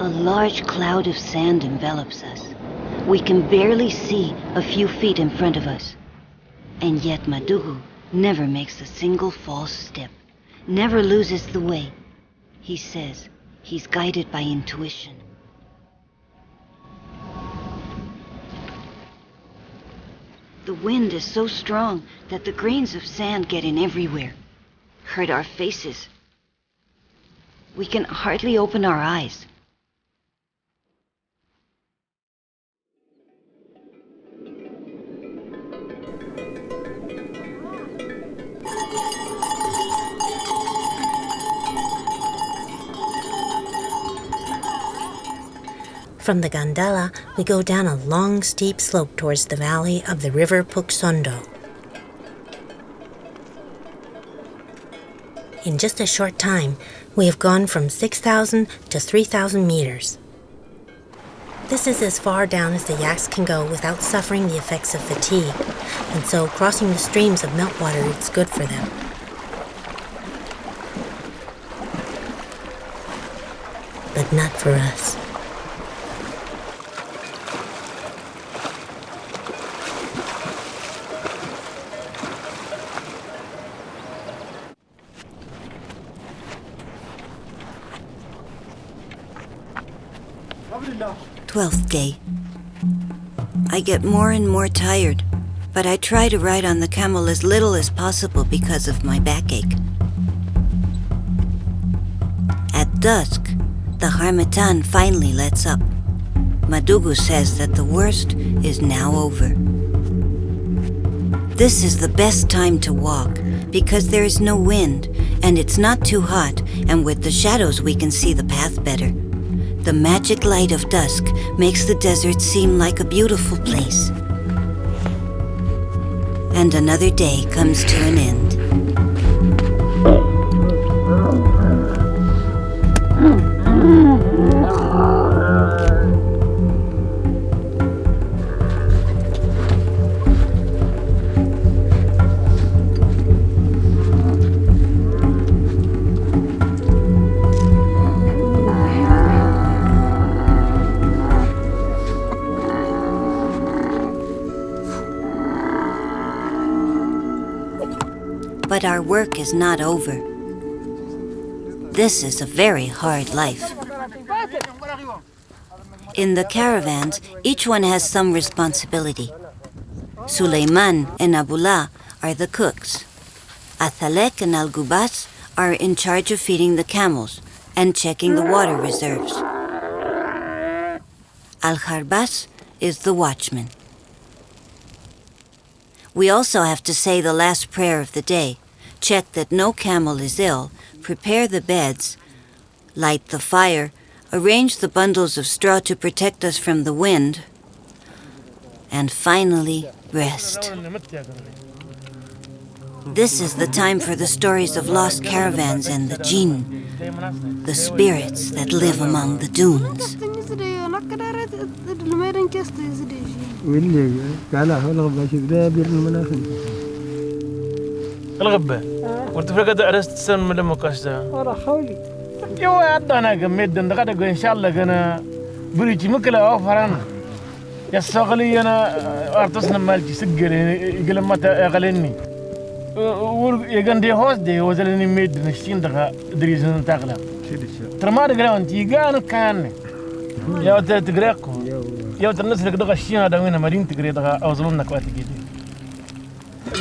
A large cloud of sand envelops us. We can barely see a few feet in front of us. And yet Madugu never makes a single false step, never loses the way. He says he's guided by intuition. The wind is so strong that the grains of sand get in everywhere, hurt our faces. We can hardly open our eyes. From the gondola, we go down a long, steep slope towards the valley of the river Puksondo. In just a short time, we have gone from 6,000 to 3,000 meters. This is as far down as the yaks can go without suffering the effects of fatigue, and so crossing the streams of meltwater is good for them. But not for us. Twelfth day. I get more and more tired, but I try to ride on the camel as little as possible because of my backache. At dusk, the Harmattan finally lets up. Madugu says that the worst is now over. This is the best time to walk because there is no wind and it's not too hot, and with the shadows we can see the path better. The magic light of dusk makes the desert seem like a beautiful place. And another day comes to an end. But our work is not over. This is a very hard life. In the caravans, each one has some responsibility. Suleiman and Abullah are the cooks. Athalek and Al-Gubas are in charge of feeding the camels and checking the water reserves. Al-Kharbas is the watchman. We also have to say the last prayer of the day, check that no camel is ill, prepare the beds, light the fire, arrange the bundles of straw to protect us from the wind, and finally, rest. This is the time for the stories of lost caravans and the jinn, the spirits that live among the dunes. الغبة ورتفقد أرست سن من المقصة ورا خولي يو أدانا جمد ندقة إن شاء الله جنا بريج مكلا أوفران يساقلي أنا أرتسنا مالتي سجل يقول ما تأغلني ويجان دي هوس دي وزلني ميد نشين دقة دريسن تغلا ترمار جراون تيجان كان يا تتغرقو يا تنسى دقة الشين هذا وين مدين تغرق دقة أوزلنا كواتي كده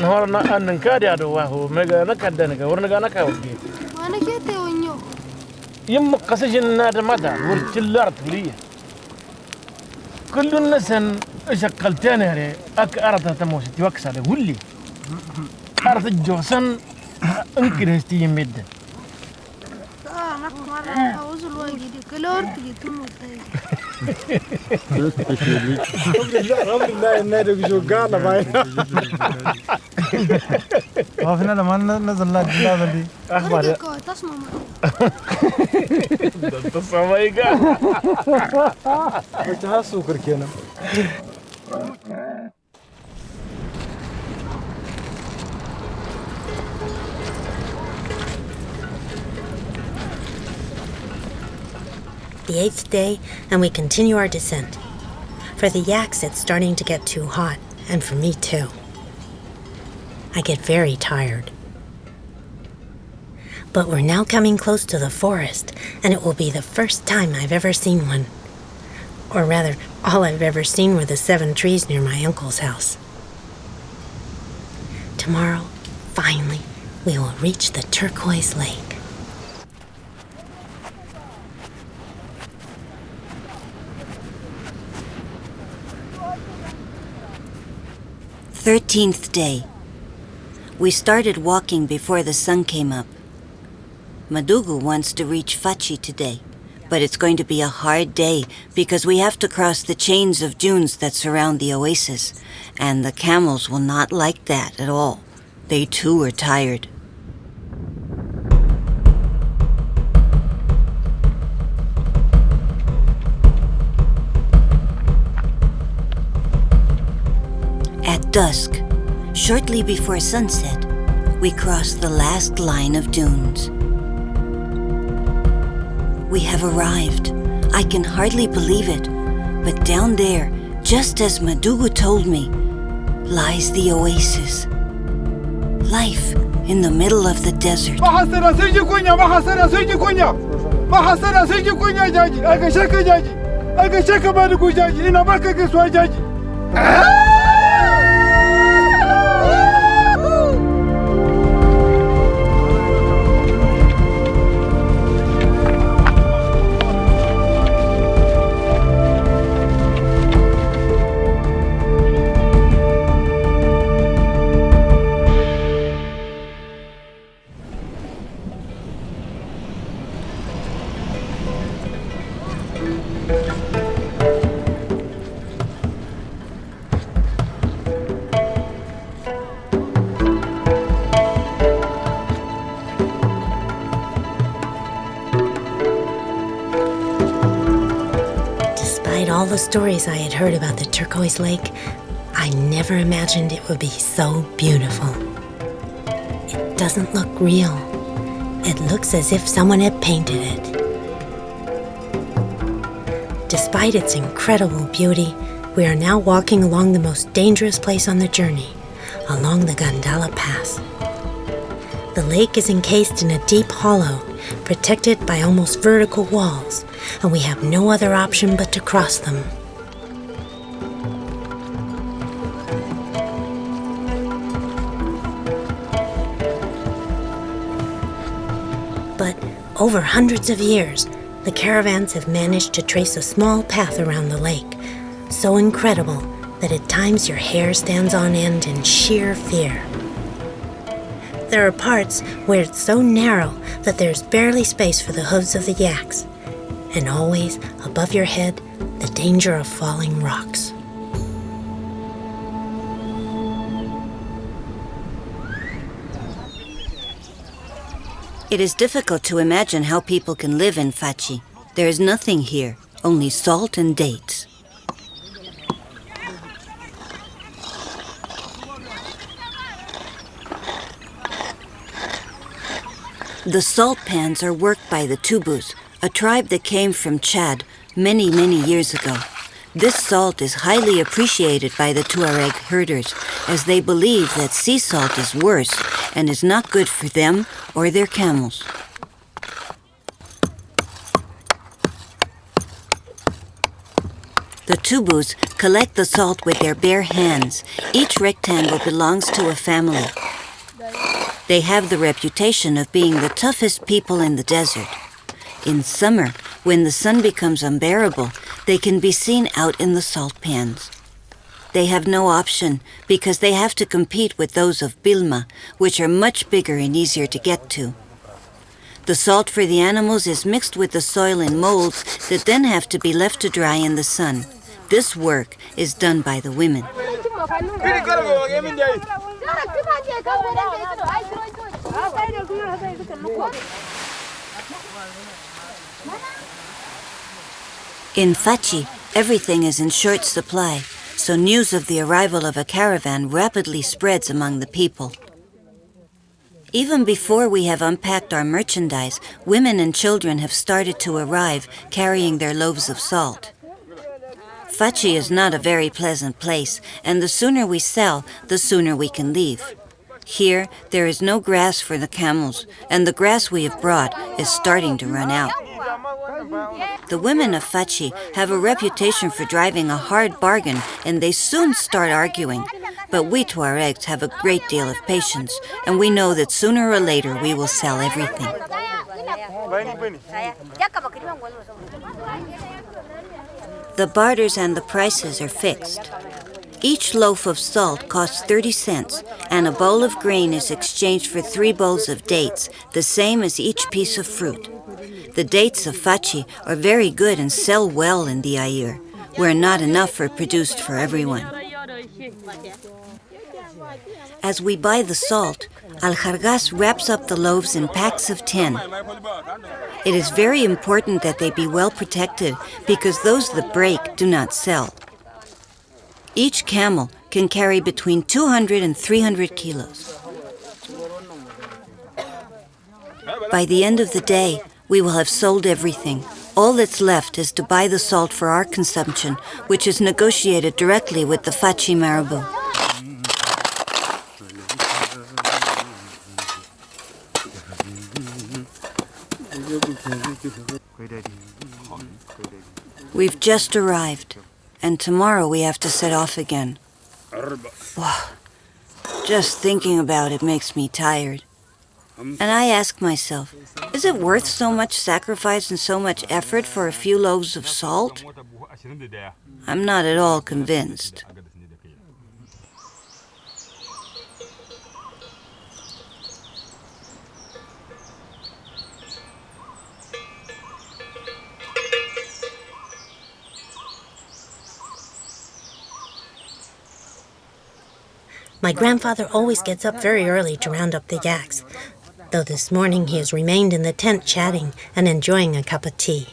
نهارنا أن كاري هذا واه مجا نكدنا كورنا نكاوكي وأنا كده ونيو يوم قصيش النار ماذا ورتلارت ليه كل الناس شقلتين هري أك أرد تموسي توكس على ولي أرد الجوسن أنكر هستي يمد وافنا لما نزل لا دي أخبار تصميقا وجهها سكر كينا The 8th day, and we continue our descent. For the yaks, it's starting to get too hot, and for me too. I get very tired. But we're now coming close to the forest, and it will be the first time I've ever seen one. Or rather, all I've ever seen were the 7 trees near my uncle's house. Tomorrow, finally, we will reach the turquoise lake. 13th day. We started walking before the sun came up. Madugu wants to reach Fachi today, but it's going to be a hard day because we have to cross the chains of dunes that surround the oasis, and the camels will not like that at all. They too are tired. At dusk, shortly before sunset, we cross the last line of dunes. We have arrived. I can hardly believe it, but down there, just as Madugu told me, lies the oasis. Life in the middle of the desert. All the stories I had heard about the turquoise lake, I never imagined it would be so beautiful. It doesn't look real. It looks as if someone had painted it. Despite its incredible beauty, we are now walking along the most dangerous place on the journey, along the Gandala Pass. The lake is encased in a deep hollow, protected by almost vertical walls, and we have no other option but to cross them. But over hundreds of years, the caravans have managed to trace a small path around the lake, so incredible that at times your hair stands on end in sheer fear. There are parts where it's so narrow that there's barely space for the hooves of the yaks, and always above your head, the danger of falling rocks. It is difficult to imagine how people can live in Fachi. There is nothing here, only salt and dates. The salt pans are worked by the Tubus, a tribe that came from Chad many, many years ago. This salt is highly appreciated by the Tuareg herders, as they believe that sea salt is worse and is not good for them or their camels. The Tubus collect the salt with their bare hands. Each rectangle belongs to a family. They have the reputation of being the toughest people in the desert. In summer, when the sun becomes unbearable, they can be seen out in the salt pans. They have no option because they have to compete with those of Bilma, which are much bigger and easier to get to. The salt for the animals is mixed with the soil in molds that then have to be left to dry in the sun. This work is done by the women. In Fachi, everything is in short supply, so news of the arrival of a caravan rapidly spreads among the people. Even before we have unpacked our merchandise, women and children have started to arrive, carrying their loaves of salt. Fachi is not a very pleasant place, and the sooner we sell, the sooner we can leave. Here, there is no grass for the camels, and the grass we have brought is starting to run out. The women of Fachi have a reputation for driving a hard bargain, and they soon start arguing. But we Tuaregs have a great deal of patience, and we know that sooner or later we will sell everything. The barters and the prices are fixed. Each loaf of salt costs 30 cents, and a bowl of grain is exchanged for 3 bowls of dates, the same as each piece of fruit. The dates of Fachi are very good and sell well in the Air, where not enough are produced for everyone. As we buy the salt, Al-Khargas wraps up the loaves in packs of 10. It is very important that they be well protected because those that break do not sell. Each camel can carry between 200 and 300 kilos. By the end of the day, we will have sold everything. All that's left is to buy the salt for our consumption, which is negotiated directly with the Fachi Marabout. We've just arrived, and tomorrow we have to set off again. Wow. Just thinking about it makes me tired. And I ask myself, is it worth so much sacrifice and so much effort for a few loaves of salt? I'm not at all convinced. My grandfather always gets up very early to round up the yaks, though this morning he has remained in the tent chatting and enjoying a cup of tea.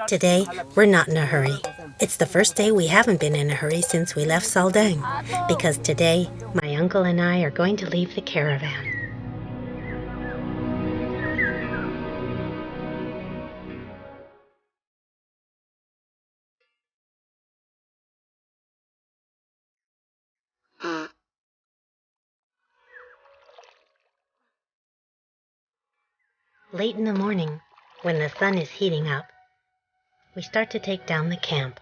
Today, we're not in a hurry. It's the first day we haven't been in a hurry since we left Saldang, because today, my uncle and I are going to leave the caravan. Late in the morning, when the sun is heating up, we start to take down the camp.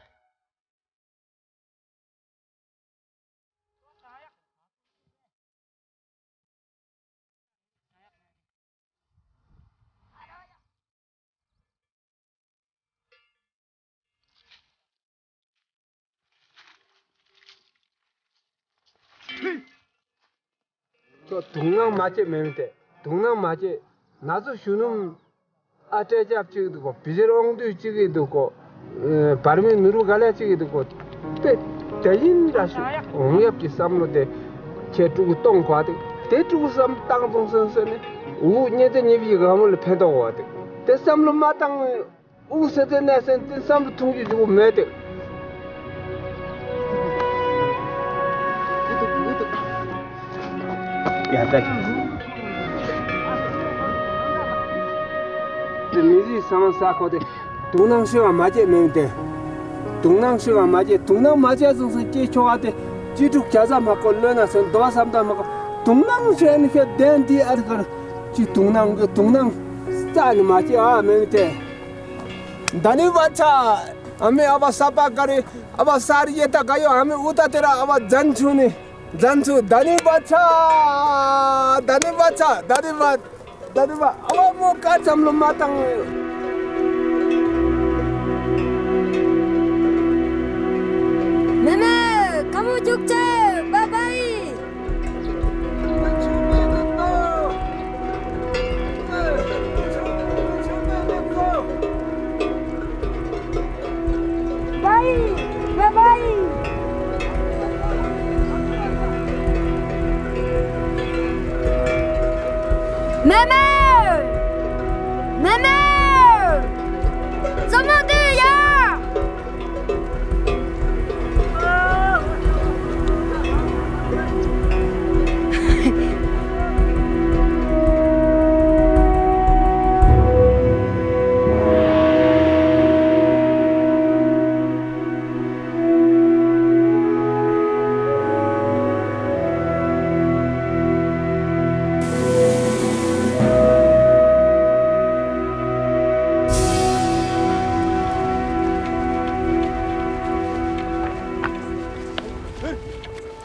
나도 주는 아재잡 찍고 비저롱도 찍고 바르미 누르 갈래 찍고 때 대인라시 옹엽지 삼로데 제주고 똥과데 대주고 삼 땅봉선선에 우녀데 니비가 아무를 패도 와데 대 삼로 마땅 우세데 내선 대 삼로 통지 주고 매데 야다 미지 사만사코데 동남시와 맞에 매운데 동남시와 맞에 동남 맞에 정선 제초가데 지죽 자자 맞고 러나선 도와삼다 맞고 동남시에는 그 댄디 아르가 지 동남 그 동남 스타일 맞에 아 매운데 다니 바차 아메 아바 사바가리 아바 사리에다 가요 아메 우다테라 아바 잔추네 잔추 다니 바차 Dariba, awa mo kacam lo matang. Bye bye. Bye bye. Mama! Mama! Somebody, yeah!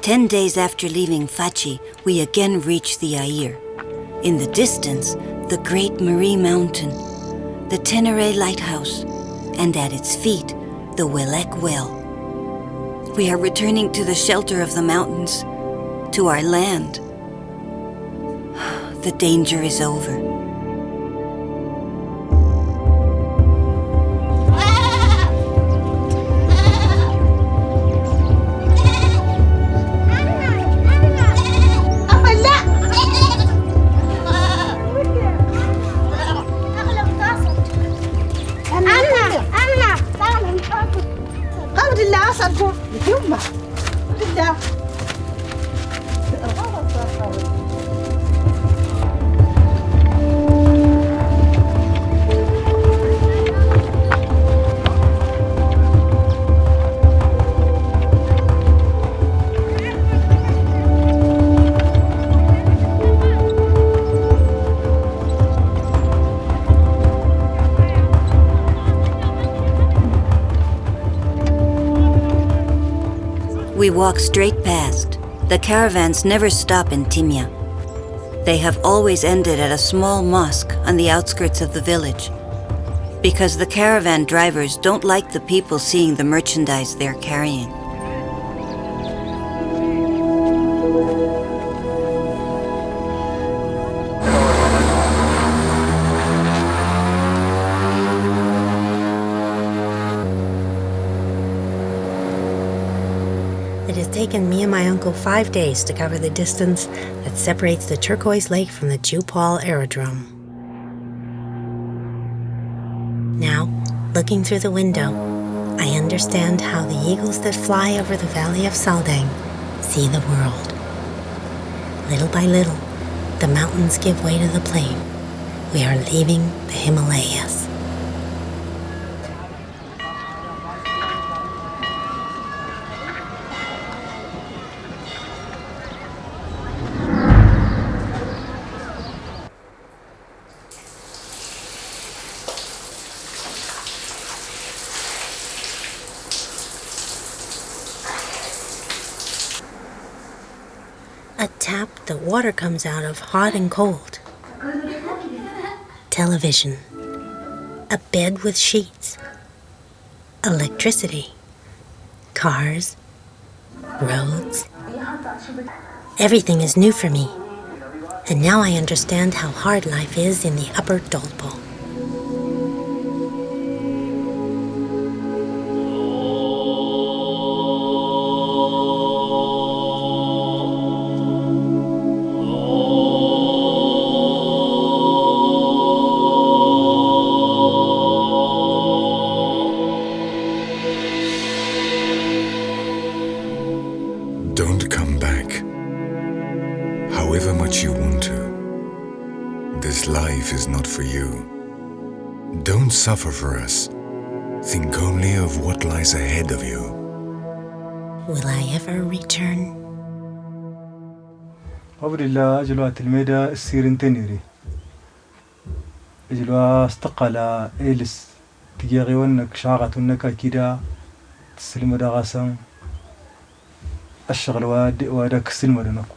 10 days after leaving Fachi, we again reach the Air. In the distance, the Great Marie Mountain, the Tenere Lighthouse, and at its feet, the Welek Well. We are returning to the shelter of the mountains, to our land. The danger is over. We walk straight past. The caravans never stop in Timya. They have always ended at a small mosque on the outskirts of the village, because the caravan drivers don't like the people seeing the merchandise they're carrying. It has taken me and my uncle 5 days to cover the distance that separates the turquoise lake from the Jupal aerodrome. Now, looking through the window, I understand how the eagles that fly over the valley of Saldang see the world. Little by little, the mountains give way to the plain. We are leaving the Himalayas. A tap that water comes out of, hot and cold. Television. A bed with sheets. Electricity. Cars. Roads. Everything is new for me. And now I understand how hard life is in the upper Dolpo. Don't come back, however much you want to. This life is not for you. Don't suffer for us. Think only of what lies ahead of you. Will I ever return? Alhamdulillah, أجلوا الميدا السيرين تنيري. أجلوا استقلا إيلس تجاري ونك شاغة ونك كده تسلم دغاسم. الشغل وادك السلم ودنكو.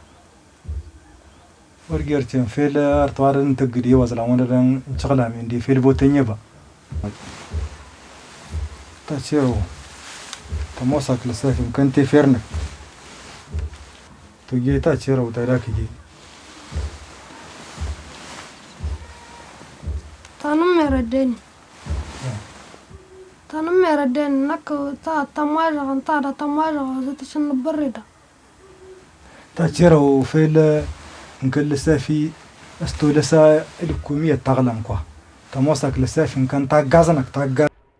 ورجعتين في الأرطوار تقدي وزلامون رن شغلة من دي في البوتينيا با. تشيرو تموسك لسافي ممكن تفرنك تجيتا تشيرا وتراك جي تانم يردين تانم يردين نكو تا تماجا انتا تماجا زتشن بريدا تشيرا وفيل نكل لسافي استو لسا الكومية تغلم كوا تموسك لسافي كان تا غازنك تا